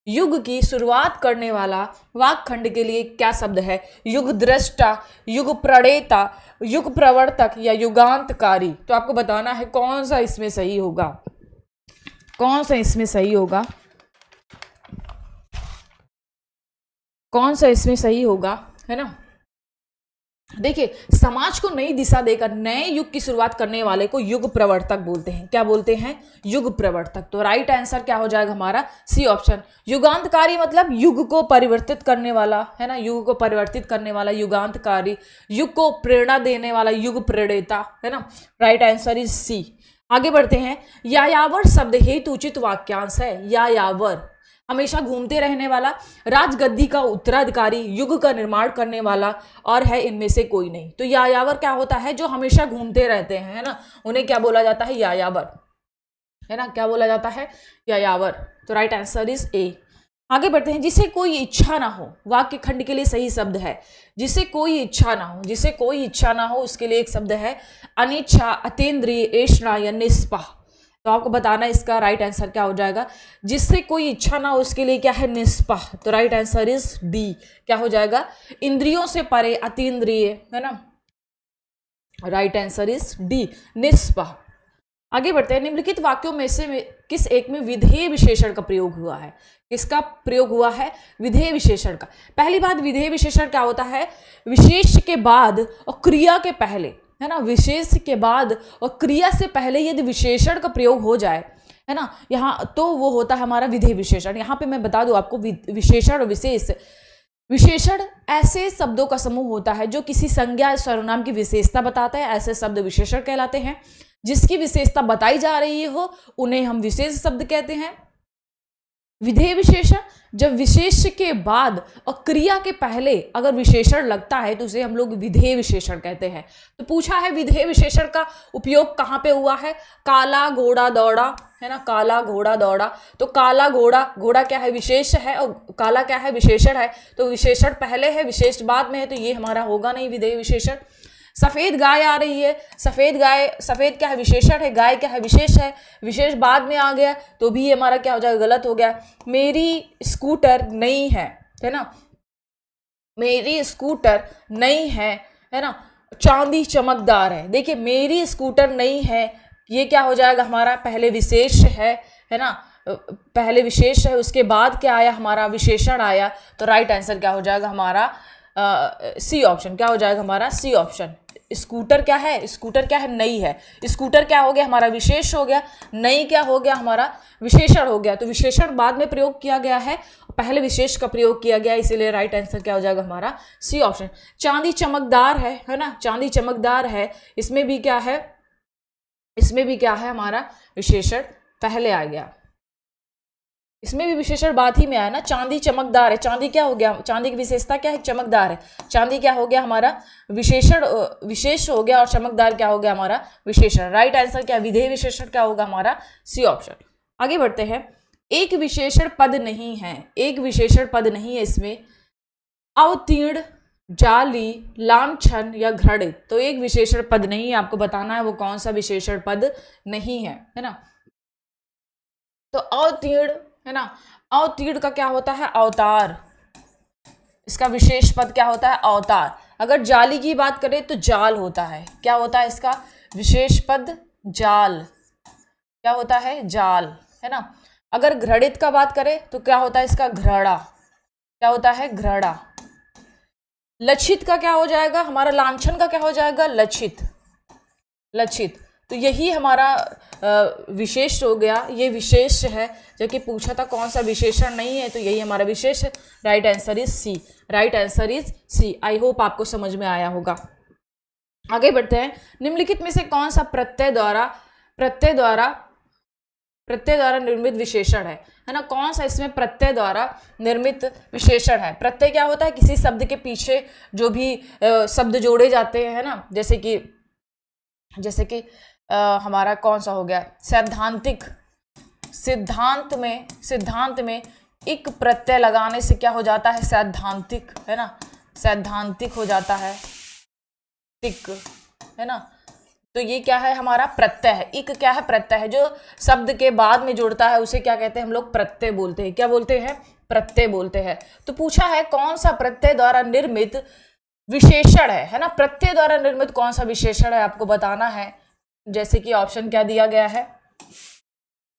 युग की शुरुआत करने वाला वाक्य खंड के लिए क्या शब्द है, युग दृष्टा, युग प्रणेता, युग प्रवर्तक, या युगांतकारी। तो आपको बताना है कौन सा इसमें सही होगा, कौन सा इसमें सही होगा, कौन सा इसमें सही होगा, है ना। देखिए समाज को नई दिशा देकर नए युग की शुरुआत करने वाले को युग प्रवर्तक बोलते हैं, क्या बोलते हैं, युग प्रवर्तक। तो राइट आंसर क्या हो जाएगा हमारा, सी ऑप्शन। युगांतकारी मतलब युग को परिवर्तित करने वाला, है ना, युग को परिवर्तित करने वाला युगांतकारी, युग को प्रेरणा देने वाला युग प्रेरणेता, है ना। Right answer is C. आगे बढ़ते हैं। यायावर शब्द हेतु उचित वाक्यांश है। यायावर हमेशा घूमते रहने वाला, राजगद्दी का उत्तराधिकारी, युग का निर्माण करने वाला, और है इनमें से कोई नहीं। तो यायावर क्या होता है, जो हमेशा घूमते रहते हैं, है ना, उन्हें क्या बोला जाता है, यायावर, है ना, क्या बोला जाता है, यायावर। तो राइट आंसर इज ए। आगे बढ़ते हैं। जिसे कोई इच्छा ना हो, वाक्य खंड के लिए सही शब्द है, जिसे कोई इच्छा ना हो, जिसे कोई इच्छा ना हो उसके लिए एक शब्द है अनिच्छा, अतीन्द्रिय, ऐषणा या निष्पाह। तो आपको बताना इसका राइट आंसर क्या हो जाएगा, जिससे कोई इच्छा ना हो उसके लिए क्या है, निष्पाह। तो राइट आंसर इज डी, क्या हो जाएगा, इंद्रियों से परे, अतीन्द्रिय, है ना। राइट आंसर इज डी, निष्पाह। आगे बढ़ते हैं। निम्नलिखित वाक्यों में से किस एक में विधेय विशेषण का प्रयोग हुआ है, किसका प्रयोग हुआ है, विधेय विशेषण का। पहली बात, विधेय विशेषण क्या होता है, विशेष के बाद और क्रिया के पहले, है ना, विशेष के बाद और क्रिया से पहले यदि विशेषण का प्रयोग हो जाए, है ना, यहाँ तो वो होता है हमारा विधेय विशेषण। यहाँ पे मैं बता दूं आपको, विशेषण और विशेष, विशेषण ऐसे शब्दों का समूह होता है जो किसी संज्ञा या सर्वनाम की विशेषता बताता है, ऐसे शब्द विशेषण कहलाते हैं। जिसकी विशेषता बताई जा रही हो उन्हें हम विशेष शब्द कहते हैं। विधेय विशेषण, जब विशेष्य के बाद और क्रिया के पहले अगर विशेषण लगता है तो उसे हम लोग विधेय विशेषण कहते हैं। तो पूछा है विधेय विशेषण का उपयोग कहाँ पे हुआ है? काला घोड़ा दौड़ा, है ना, काला घोड़ा दौड़ा। तो काला घोड़ा, घोड़ा क्या है? विशेष है, और काला क्या है? विशेषण है। तो विशेषण पहले है, विशेष बाद में है, तो ये हमारा होगा नहीं विधेय विशेषण। सफेद गाय आ रही है, सफेद गाय, सफेद क्या है? विशेषण है, गाय क्या है? विशेष है, विशेष बाद में आ गया तो भी हमारा क्या हो जाएगा? गलत हो गया। मेरी स्कूटर नई है ना, मेरी स्कूटर नई है ना, चांदी चमकदार है। देखिए मेरी स्कूटर नई है, ये क्या हो जाएगा हमारा? पहले विशेष है ना, पहले विशेष है, उसके बाद क्या आया? हमारा विशेषण आया। तो राइट आंसर क्या हो जाएगा हमारा? C option. क्या हो जाएगा हमारा? C option. स्कूटर क्या है? स्कूटर क्या है? नई है। स्कूटर क्या हो गया हमारा? विशेष हो गया। नई क्या हो गया हमारा? विशेषण हो गया। तो विशेषण बाद में प्रयोग किया गया है, पहले विशेष का प्रयोग किया गया, इसीलिए राइट आंसर क्या हो जाएगा हमारा? C option. चांदी चमकदार है ना, चांदी चमकदार है, इसमें भी क्या है? इसमें भी क्या है हमारा? विशेषण पहले आ गया। इसमें भी विशेषण बाद ही में आया ना। चांदी चमकदार है, चांदी क्या हो गया? चांदी की विशेषता क्या है? चमकदार है। चांदी क्या हो गया हमारा? विशेषण, विशेष हो गया, और चमकदार क्या हो गया हमारा? विशेषण। राइट आंसर क्या? विधेय विशेषण क्या होगा हमारा? C option. आगे बढ़ते हैं। एक विशेषण पद नहीं है, एक विशेषण पद नहीं है इसमें, अवतीर्ण, जाली, लांछन या घृणित। तो एक विशेषण पद नहीं है, आपको बताना है वो कौन सा विशेषण पद नहीं है ना। तो अवतीर्ण, है ना, अवतीर्ण का क्या होता है? अवतार। इसका विशेष पद क्या होता है? अवतार। अगर जाली की बात करें तो जाल होता है। क्या होता है इसका विशेष पद? जाल। क्या होता है? जाल, है ना। अगर घृणित का बात करें तो क्या होता है इसका? घृणा। क्या होता है? घृणा। लक्षित का क्या हो जाएगा हमारा? लांछन का क्या हो जाएगा? लक्षित। लक्षित। तो यही हमारा विशेष हो गया, ये विशेष है। जबकि पूछा था कौन सा विशेषण नहीं है, तो यही हमारा विशेष है। Right answer is C. Right answer is C. I hope आपको समझ में आया होगा। आगे बढ़ते हैं। निम्नलिखित में से कौन सा प्रत्यय द्वारा निर्मित विशेषण है ना। कौन सा इसमें प्रत्यय द्वारा निर्मित विशेषण है? प्रत्यय क्या होता है? किसी शब्द के पीछे जो भी शब्द जोड़े जाते हैं, है ना। जैसे कि हमारा कौन सा हो गया? सैद्धांतिक। सिद्धांत में एक प्रत्यय लगाने से क्या हो जाता है? सैद्धांतिक, है ना, सैद्धांतिक हो जाता है, तिक, है ना। तो ये क्या है हमारा? प्रत्यय है। इक क्या है? प्रत्यय है। जो शब्द के बाद में जुड़ता है उसे क्या कहते हैं हम लोग? प्रत्यय बोलते हैं। क्या बोलते हैं? प्रत्यय बोलते हैं। तो पूछा है कौन सा प्रत्यय द्वारा निर्मित विशेषण है ना। प्रत्यय द्वारा निर्मित कौन सा विशेषण है आपको बताना है। जैसे कि ऑप्शन क्या दिया गया है?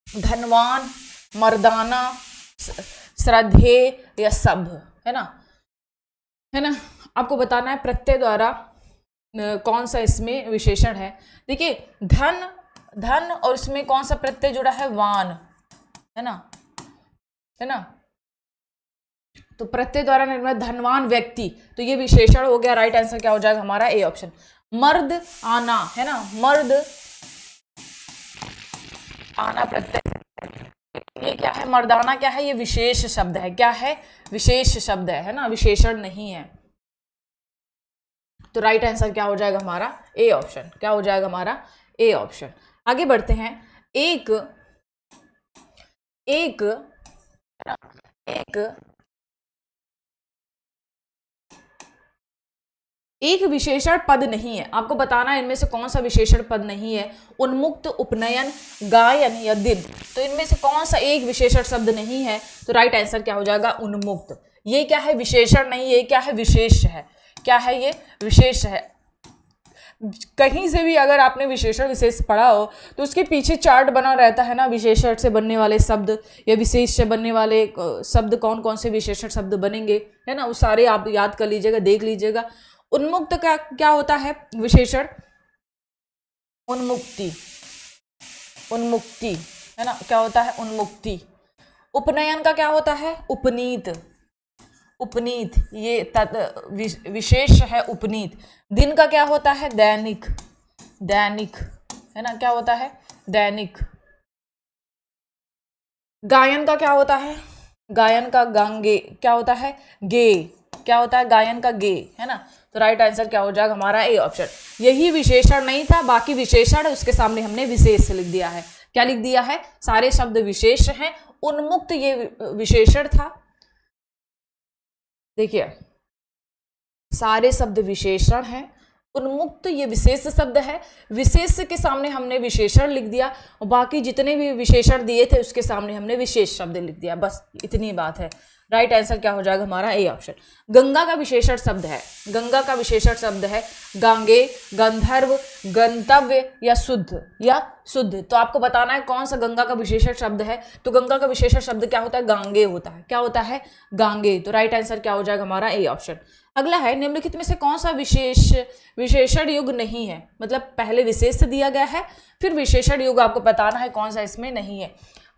धनवान, मर्दाना, श्रद्धेय या सभ्य, है ना। आपको बताना है प्रत्यय द्वारा कौन सा इसमें विशेषण है। देखिए धन और इसमें कौन सा प्रत्यय जुड़ा है? वान, है ना। तो प्रत्यय द्वारा निर्मित धनवान व्यक्ति, तो ये विशेषण हो गया। राइट आंसर क्या हो जाएगा हमारा? A option. मर्द आना, है ना, मर्द आना प्रत्यय, ये क्या है? मर्दाना क्या है? ये विशेष शब्द है। क्या है? विशेष शब्द है ना, विशेषण नहीं है। तो राइट आंसर क्या हो जाएगा हमारा? A option. क्या हो जाएगा हमारा? A option. आगे बढ़ते हैं। एक विशेषण पद नहीं है, आपको बताना है इनमें से कौन सा विशेषण पद नहीं है। उन्मुक्त, उपनयन, गायन या दिन। तो इनमें से कौन सा एक विशेषण शब्द नहीं है? तो राइट आंसर क्या हो जाएगा? उन्मुक्त। ये क्या है? विशेषण नहीं, ये क्या है? विशेष है। क्या है? ये विशेष है। कहीं से भी अगर आपने विशेषण विशेष पढ़ा हो तो उसके पीछे चार्ट बना रहता है ना, विशेषण से बनने वाले शब्द या विशेष से बनने वाले शब्द, कौन कौन से विशेषण शब्द बनेंगे, है ना, वो सारे आप याद कर लीजिएगा, देख लीजिएगा। उन्मुक्त का क्या होता है विशेषण? उन्मुक्ति, है ना। क्या होता है? उन्मुक्ति। उपनयन का क्या होता है? उपनीत, ये विशेष है, उपनीत। दिन का क्या होता है? दैनिक, है ना। क्या होता है? दैनिक। गायन का क्या होता है? गायन का गांगे क्या होता है? गे। क्या होता है? गायन का गे, है ना। तो राइट आंसर क्या हो जाएगा हमारा? A option. यही विशेषण नहीं था, बाकी विशेषण है, उसके सामने हमने विशेष लिख दिया है। क्या लिख दिया है? सारे शब्द विशेष हैं, उन्मुक्त ये विशेषण था। देखिए, सारे शब्द विशेषण हैं, उन्मुक्त ये विशेष शब्द है। विशेष के सामने हमने विशेषण लिख दिया और बाकी जितने भी विशेषण दिए थे उसके सामने हमने विशेष शब्द लिख दिया, बस इतनी बात है। राइट आंसर क्या हो जाएगा हमारा? A option. गंगा का विशेषण शब्द है, गंगा का विशेषण शब्द है गांगे, गंधर्व, गंतव्य या शुद्ध या शुद्ध। तो आपको बताना है कौन सा गंगा का विशेषण शब्द है। तो गंगा का विशेषण शब्द क्या होता है? गांगे होता है। क्या होता है? गांगे। तो राइट आंसर क्या हो जाएगा हमारा? A option. अगला है, निम्नलिखित में से कौन सा विशेषण युग नहीं है? मतलब पहले विशेष दिया गया है, फिर विशेषण युग आपको बताना है कौन सा इसमें नहीं है।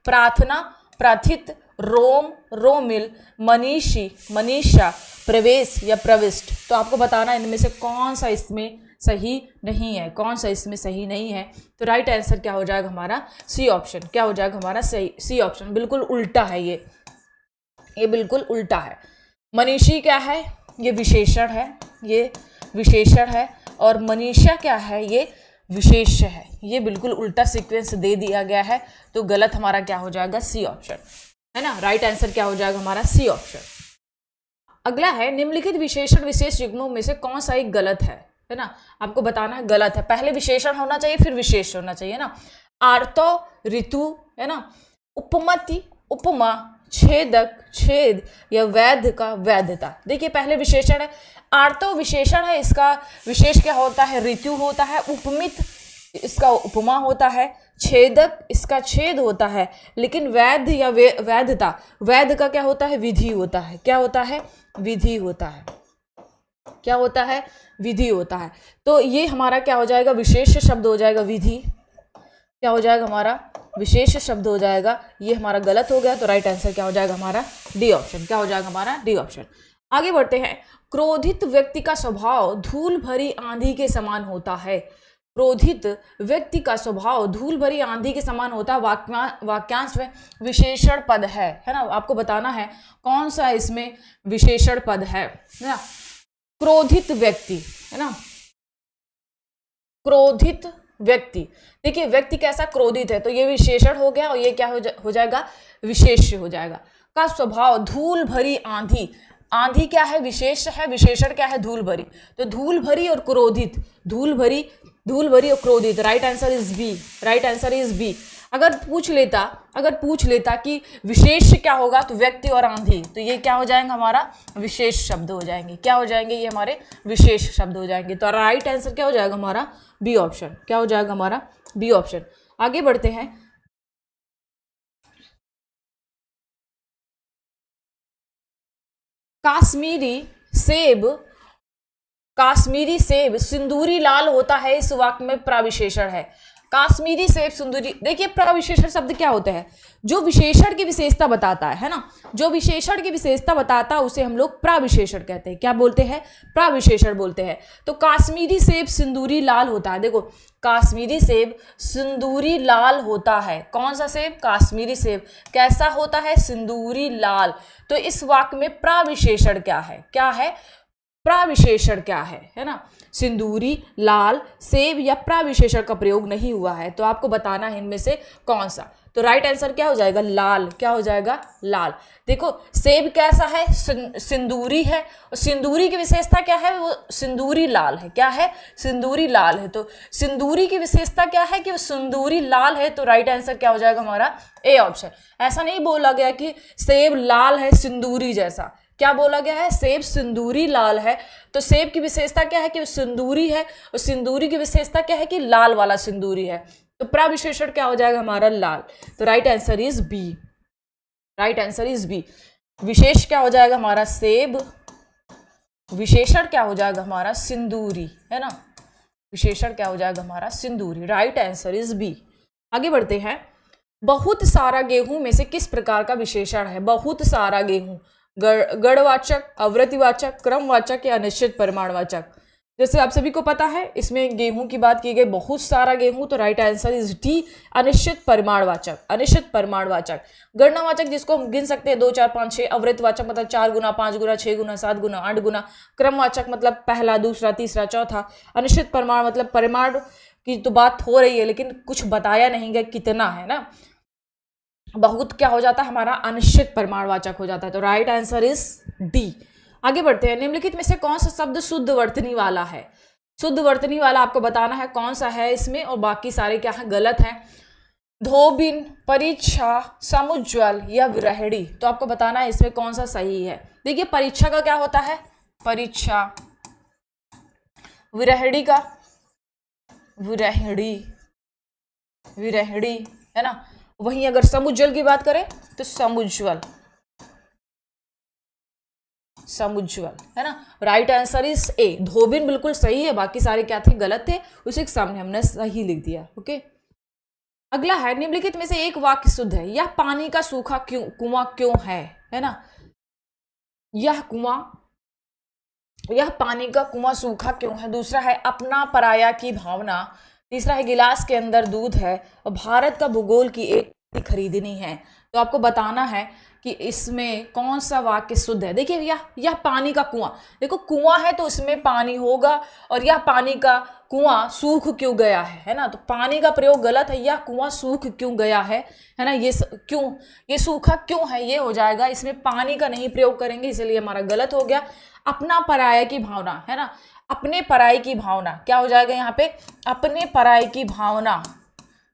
प्रार्थना, प्राथित, रोम, रोमिल, मनीषी, मनीषा, प्रवेश या प्रविष्ट। तो आपको बताना है इनमें से कौन सा इसमें सही नहीं है, कौन सा इसमें सही नहीं है। तो राइट आंसर क्या हो जाएगा हमारा? C option. क्या हो जाएगा हमारा? सही सी ऑप्शन। बिल्कुल उल्टा है ये बिल्कुल उल्टा है। मनीषी क्या है? ये विशेषण है, ये विशेषण है। और मनीषा क्या है? ये विशेष है। ये बिल्कुल उल्टा सीक्वेंस दे दिया गया है, तो गलत हमारा क्या हो जाएगा? सी ऑप्शन, है ना। राइट आंसर क्या हो जाएगा हमारा? C option. अगला है, निम्नलिखित विशेषण विशेष युग्मों में से कौन सा एक गलत है ना। आपको बताना है गलत है। पहले विशेषण होना चाहिए, फिर विशेष होना चाहिए ना। आर्तो, ऋतु, है ना। उपमति, उपमा, छेदक, छेद या वैध का वैधता। देखिए, पहले विशेषण है, आर्तो विशेषण है, इसका विशेष क्या होता है? ऋतु होता है। उपमित इसका उपमा होता है। छेदक इसका छेद होता है। लेकिन वैध या वैधता, वैध का क्या होता है? विधि होता है। क्या होता है? विधि होता है। क्या होता है? विधि होता है। तो ये हमारा क्या हो जाएगा? विशेष शब्द हो जाएगा विधि। क्या हो जाएगा हमारा? विशेष शब्द हो जाएगा। ये हमारा गलत हो गया, तो राइट आंसर क्या हो जाएगा हमारा? D option. क्या हो जाएगा हमारा? D option. आगे बढ़ते हैं। क्रोधित व्यक्ति का स्वभाव धूल भरी आंधी के समान होता है। क्रोधित व्यक्ति का स्वभाव धूल भरी आंधी के समान होता है। वाक्यांश में विशेषण पद है ना। आपको बताना है कौन सा इसमें विशेषण पद है ना। क्रोधित व्यक्ति, है ना। क्रोधित व्यक्ति, देखिए व्यक्ति कैसा? क्रोधित है, तो ये विशेषण हो गया और ये क्या हो जाएगा? विशेष हो जाएगा। का स्वभाव धूल भरी आंधी, आंधी क्या है? विशेष है। विशेषण क्या है? धूल भरी। तो धूल भरी और क्रोधित, धूल भरी और क्रोधित। Right answer is B. Right answer is B. अगर पूछ लेता कि विशेष क्या होगा, तो व्यक्ति और आंधी, तो ये क्या हो जाएगा हमारा? विशेष शब्द हो जाएंगे। क्या हो जाएंगे? ये हमारे विशेष शब्द हो जाएंगे। तो राइट आंसर क्या हो जाएगा हमारा? B option. क्या हो जाएगा हमारा? B option. आगे बढ़ते हैं। काश्मीरी सेब सिंदूरी लाल होता है, इस वाक्य में प्रविशेषण है। काश्मीरी सेब सिंदूरी, देखिए प्रविशेषण शब्द क्या होता है? जो विशेषण की विशेषता बताता है ना। जो विशेषण की विशेषता बताता है उसे हम लोग प्रविशेषण कहते हैं। क्या बोलते हैं? प्रविशेषण बोलते हैं। तो काश्मीरी सेब सिंदूरी लाल होता है। देखो, काश्मीरी सेब सिंदूरी लाल होता है। कौन सा सेब? काश्मीरी सेब। कैसा होता है? सिंदूरी लाल। तो इस वाक्य में प्रविशेषण क्या है? क्या है? प्रविशेषण क्या है ना। सिंदूरी, लाल, सेब या प्रविशेषण का प्रयोग नहीं हुआ है। तो आपको बताना है इनमें से कौन सा। तो राइट आंसर क्या हो जाएगा? लाल। क्या हो जाएगा? लाल। देखो, सेब कैसा है? सिंदूरी है, और सिंदूरी की विशेषता क्या है? वो सिंदूरी लाल है। क्या है? सिंदूरी लाल है। तो सिंदूरी की विशेषता क्या है? कि वो सिंदूरी लाल है। तो राइट आंसर क्या हो जाएगा हमारा? A option. ऐसा नहीं बोला गया कि सेब लाल है सिंदूरी जैसा। क्या बोला गया है? सेब सिंदूरी लाल है। तो सेब की विशेषता क्या है? कि वो सिंदूरी है, और सिंदूरी की विशेषता क्या है? कि लाल वाला सिंदूरी है। तो प्रविशेषण क्या हो जाएगा हमारा? लाल। तो right answer is B. Right answer is B. विशेष क्या हो जाएगा हमारा? सेब। विशेषण क्या हो जाएगा हमारा? सिंदूरी, है ना। विशेषण क्या हो जाएगा हमारा? सिंदूरी। Right answer is B. आगे बढ़ते हैं। बहुत सारा गेहूं में से किस प्रकार का विशेषण है? बहुत सारा गेहूं, गणवाचक, अवृतिवाचक, क्रमवाचक या अनिश्चित परिमाणवाचक। जैसे आप सभी को पता है इसमें गेहूं की बात की गई, बहुत सारा गेहूं, तो राइट आंसर इज डी, अनिश्चित परिमाणवाचक। अनिश्चित परिमाणवाचक गणनावाचक जिसको हम गिन सकते हैं 2 4 5 6, अवृतवाचक मतलब 4 गुना 5 गुना 6 गुना 7 गुना 8 गुना, क्रमवाचक मतलब पहला दूसरा तीसरा चौथा, अनिश्चित परिमाण मतलब परिमाण की तो बात हो रही है लेकिन कुछ बताया नहीं गया कितना है ना, बहुत क्या हो जाता है हमारा अनिश्चित परिमाणवाचक हो जाता है, तो राइट आंसर इज डी। आगे बढ़ते हैं, निम्नलिखित में से कौन सा शब्द शुद्ध वर्तनी वाला है? शुद्ध वर्तनी वाला आपको बताना है कौन सा है इसमें, और बाकी सारे क्या है गलत हैं। धोबिन, परीक्षा, समुज्ज्वल या विरहणी, तो आपको बताना है इसमें कौन सा सही है। देखिए परीक्षा का क्या होता है, परीक्षा, विरहणी का विरहणी, विरहणी है ना। वहीं अगर समुज्ज्वल की बात करें तो समुज्ज्वल, समुज्ज्वल है ना। राइट आंसर इज ए, धोबिन बिल्कुल सही है, बाकी सारे क्या थे गलत थे, उसी के सामने हमने सही लिख दिया। ओके, अगला है निम्नलिखित में से एक वाक्य शुद्ध है। यह पानी का सूखा कुआं क्यों है ना। यह पानी का कुआं सूखा क्यों है। दूसरा है अपना पराया की भावना। तीसरा है गिलास के अंदर दूध है, और भारत का भूगोल की एक खरीदनी है। तो आपको बताना है कि इसमें कौन सा वाक्य शुद्ध है। देखिए यह पानी का कुआं, देखो कुआं है तो उसमें पानी होगा, और यह पानी का कुआं सूख क्यों गया है ना, तो पानी का प्रयोग गलत है। यह कुआं सूख क्यों गया है ना, ये सूखा क्यों है, ये हो जाएगा। इसमें पानी का नहीं प्रयोग करेंगे, इसलिए हमारा गलत हो गया। अपना पराया की भावना है ना, अपने पराई की भावना क्या हो जाएगा यहाँ पे, अपने पराई की भावना,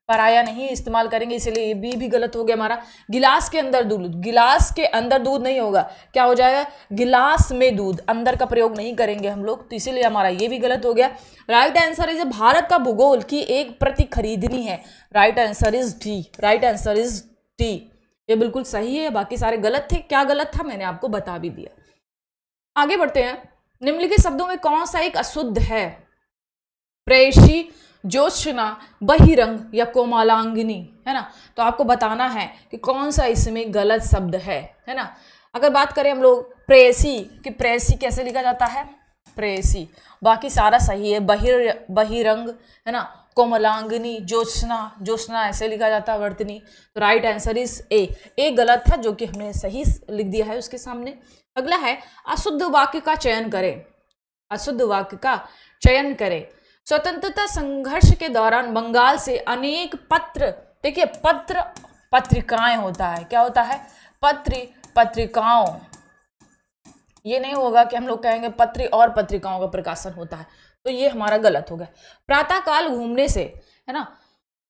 पराया नहीं इस्तेमाल करेंगे, इसलिए ये भी गलत हो गया हमारा। गिलास के अंदर दूध, गिलास के अंदर दूध नहीं होगा, क्या हो जाएगा, गिलास में दूध, अंदर का प्रयोग नहीं करेंगे हम लोग, तो इसीलिए हमारा ये भी गलत हो गया। राइट आंसर इज भारत का भूगोल की एक प्रति खरीदनी है। Right answer is D, right answer is D, ये बिल्कुल सही है, बाकी सारे गलत थे। क्या गलत था मैंने आपको बता भी दिया। आगे बढ़ते हैं, निम्नलिखित शब्दों में कौन सा एक अशुद्ध है। प्रेयसी, ज्योत्सना, बहिरंग या कोमलांगिनी है ना, तो आपको बताना है कि कौन सा इसमें गलत शब्द है ना। अगर बात करें हम लोग प्रेयसी कि प्रेयसी कैसे लिखा जाता है, प्रेयसी, बाकी सारा सही है। बहिरंग है ना, कोमलांगिनी, ज्योत्सना ऐसे लिखा जाता है वर्तनी, तो राइट आंसर इज ए गलत था, जो कि हमने सही लिख दिया है उसके सामने। अगला है अशुद्ध वाक्य का चयन करें। अशुद्ध वाक्य का चयन करें। स्वतंत्रता संघर्ष के दौरान बंगाल से अनेक पत्र, देखिए पत्र पत्रिकाएं होता है, क्या होता है, पत्रिकाओं, ये नहीं होगा कि हम लोग कहेंगे पत्र और पत्रिकाओं का प्रकाशन होता है, तो ये हमारा गलत हो गया। प्रातःकाल घूमने से है ना,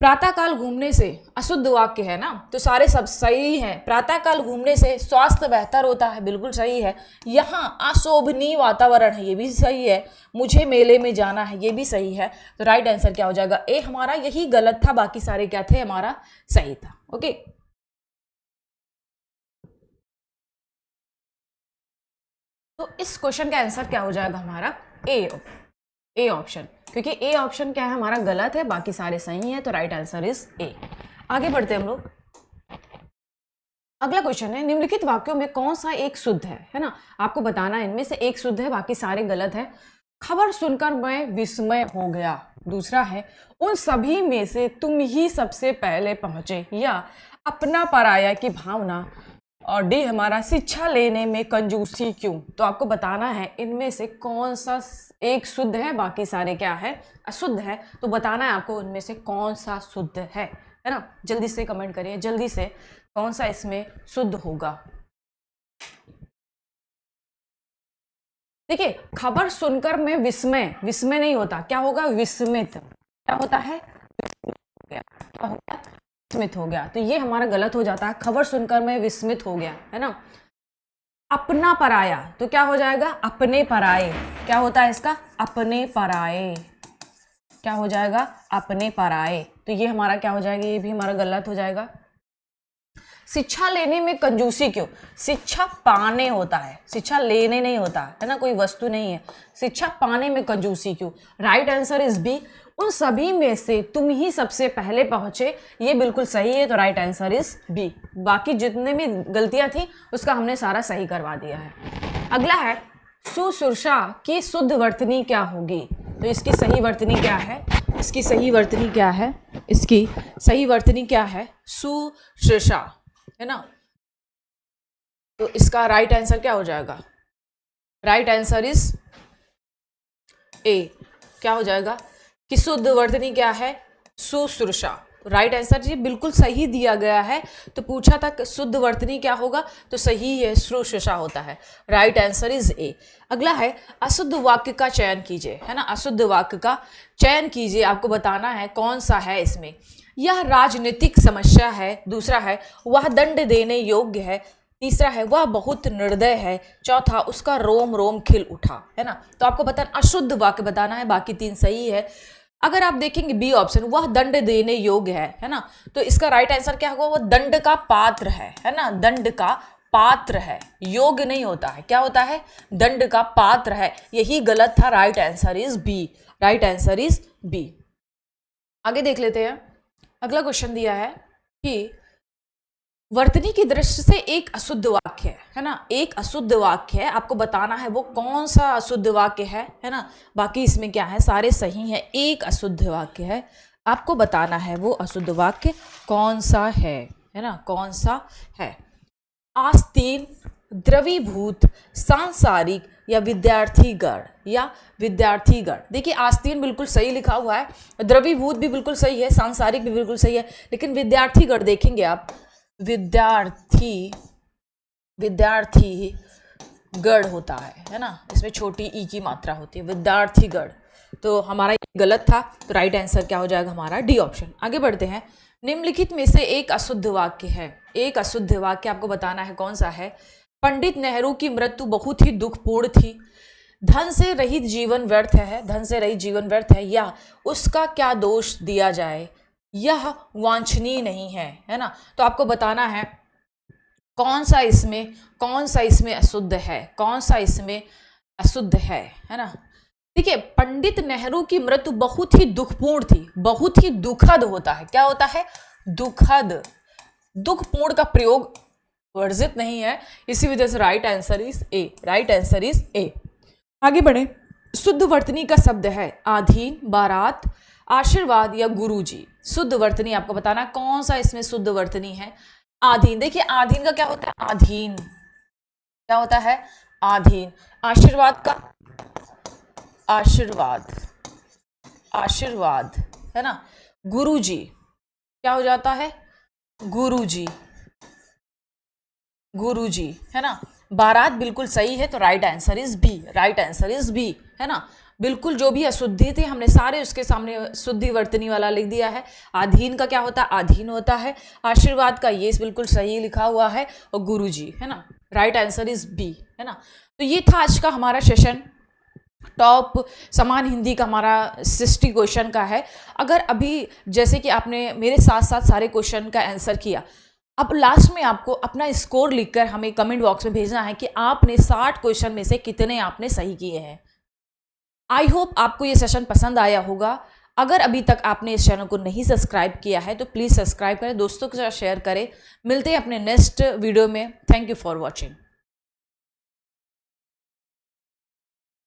प्रातःकाल घूमने से अशुद्ध वाक्य है ना, तो सारे सब सही हैं। प्रातःकाल घूमने से स्वास्थ्य बेहतर होता है, बिल्कुल सही है। यहाँ अशोभनीय वातावरण है, ये भी सही है। मुझे मेले में जाना है, ये भी सही है। तो राइट आंसर क्या हो जाएगा, ए हमारा, यही गलत था, बाकी सारे क्या थे हमारा सही था। ओके, तो इस क्वेश्चन का आंसर क्या हो जाएगा हमारा ए ऑप्शन, क्योंकि ए ऑप्शन क्या है हमारा गलत है, बाकी सारे सही है, तो राइट आंसर इज ए। आगे बढ़ते हैं हम लोग। अगला क्वेश्चन है, निम्नलिखित वाक्यों में कौन सा एक शुद्ध है ना, आपको बताना है इनमें से एक शुद्ध है, बाकी सारे गलत है। खबर सुनकर मैं विस्मय हो गया। दूसरा है उन सभी में से तुम ही सबसे पहले पहुंचे, या अपना पराया की भावना। और डी हमारा शिक्षा लेने में कंजूसी क्यों। तो आपको बताना है इनमें से कौन सा एक शुद्ध है, बाकी सारे क्या है अशुद्ध है, तो बताना है आपको इनमें से कौन सा शुद्ध है ना। जल्दी से कमेंट करिए, जल्दी से, कौन सा इसमें शुद्ध होगा। देखिए खबर सुनकर मैं विस्मय नहीं होता, क्या होगा, विस्मित, क्या होता है, क्या होगा, विस्मित हो गया, तो ये हमारा गलत हो जाता है। खबर सुनकर मैं विस्मित हो गया है ना। अपना पराया, तो क्या हो जाएगा, अपने पराए, क्या होता है इसका, अपने पराए, क्या हो जाएगा, अपने पराए, तो ये हमारा क्या हो जाएगा, ये भी हमारा गलत हो जाएगा। शिक्षा लेने में कंजूसी क्यों, शिक्षा पाने होता है, शिक्षा लेने नहीं होता है ना, कोई वस्तु नहीं है। शिक्षा पाने में कंजूसी क्यों, राइट आंसर इज बी, उन सभी में से तुम ही सबसे पहले पहुंचे, ये बिल्कुल सही है, तो राइट आंसर इज बी। बाकी जितने भी गलतियां थी उसका हमने सारा सही करवा दिया है। अगला है सुश्रुषा की शुद्ध वर्तनी क्या होगी? तो इसकी सही वर्तनी क्या है? इसकी सही वर्तनी क्या है? इसकी सही वर्तनी क्या है? सुश्रुषा, है ना। तो इसका राइट आंसर क्या हो जाएगा? राइट आंसर इज ए। क्या हो जाएगा कि शुद्ध वर्तनी क्या है? सुश्रुषा। राइट आंसर जी बिल्कुल सही दिया गया है। तो पूछा था शुद्ध वर्तनी क्या होगा, तो सही है शुश्रूषा होता है। राइट आंसर इज ए। अगला है अशुद्ध वाक्य का चयन कीजिए, है ना। अशुद्ध वाक्य का चयन कीजिए, आपको बताना है कौन सा है इसमें। यह राजनीतिक समस्या है, दूसरा है वह दंड देने योग्य है, तीसरा है वह बहुत निर्दय है, चौथा उसका रोम रोम खिल उठा, है ना। तो आपको बताना अशुद्ध वाक्य बताना है, बाकी तीन सही है। अगर आप देखेंगे बी ऑप्शन, वह दंड देने योग्य है ना, तो इसका राइट आंसर क्या होगा? वह दंड का पात्र है ना। दंड का पात्र है, योग्य नहीं होता है। क्या होता है? दंड का पात्र है। यही गलत था। Right answer is B. Right answer is B. आगे देख लेते हैं। अगला क्वेश्चन दिया है कि वर्तनी की दृष्टि से एक अशुद्ध वाक्य है ना। एक अशुद्ध वाक्य है, आपको बताना है वो कौन सा अशुद्ध वाक्य है ना। बाकी इसमें क्या है, सारे सही हैं। एक अशुद्ध वाक्य है, आपको बताना है वो अशुद्ध वाक्य कौन सा है ना, कौन सा है। आस्तीन, द्रवीभूत, सांसारिक या विद्यार्थीगण या विद्यार्थीगण। देखिए आस्तीन बिल्कुल सही लिखा हुआ है, द्रवीभूत भी बिल्कुल सही है, सांसारिक भी बिल्कुल सही है, लेकिन विद्यार्थीगण देखेंगे आप, विद्यार्थी गढ़ होता है ना। इसमें छोटी ई की मात्रा होती है, विद्यार्थीगढ़। तो हमारा गलत था। तो राइट आंसर क्या हो जाएगा हमारा? D option. आगे बढ़ते हैं। निम्नलिखित में से एक अशुद्ध वाक्य है। एक अशुद्ध वाक्य आपको बताना है कौन सा है। पंडित नेहरू की मृत्यु बहुत ही दुखपूर्ण थी। धन से रहित जीवन व्यर्थ है, धन से रहित जीवन व्यर्थ है, या उसका क्या दोष दिया जाए, यह वांछनीय नहीं है ना। तो आपको बताना है कौन सा इसमें अशुद्ध है, कौन सा इसमें अशुद्ध है ना। देखिए पंडित नेहरू की मृत्यु बहुत ही दुखपूर्ण थी, बहुत ही दुखद होता है। क्या होता है? दुखद। दुखपूर्ण का प्रयोग वर्जित नहीं है, इसी वजह से right answer is A. Right answer is A. आगे बढ़े। शुद्ध वर्तनी का शब्द है आधीन, बारात, आशीर्वाद या गुरुजी। शुद्ध वर्तनी आपको बताना कौन सा इसमें शुद्ध वर्तनी है। आधीन। देखिए आधीन का क्या होता है? आधीन क्या होता है? आधीन। आशीर्वाद का आशीर्वाद है ना। गुरुजी क्या हो जाता है? गुरुजी है ना। बारात बिल्कुल सही है, तो right answer is B. Right answer is B, है ना। बिल्कुल जो भी अशुद्धि थे हमने सारे उसके सामने शुद्धि वर्तनी वाला लिख दिया है। आधीन का क्या होता है? आधीन होता है। आशीर्वाद का ये बिल्कुल सही लिखा हुआ है, और गुरुजी, है ना। राइट आंसर इज बी, है ना। तो ये था आज का हमारा सेशन। टॉप समान हिंदी का हमारा 60 क्वेश्चन का है। अगर अभी जैसे कि आपने मेरे साथ साथ सारे क्वेश्चन का आंसर किया, अब लास्ट में आपको अपना स्कोर लिखकर हमें कमेंट बॉक्स में भेजना है कि आपने 60 क्वेश्चन में से कितने आपने सही किए हैं। आई होप आपको ये सेशन पसंद आया होगा। अगर अभी तक आपने इस चैनल को नहीं सब्सक्राइब किया है तो प्लीज़ सब्सक्राइब करें, दोस्तों के साथ शेयर करें। मिलते हैं अपने नेक्स्ट वीडियो में। Thank you for watching.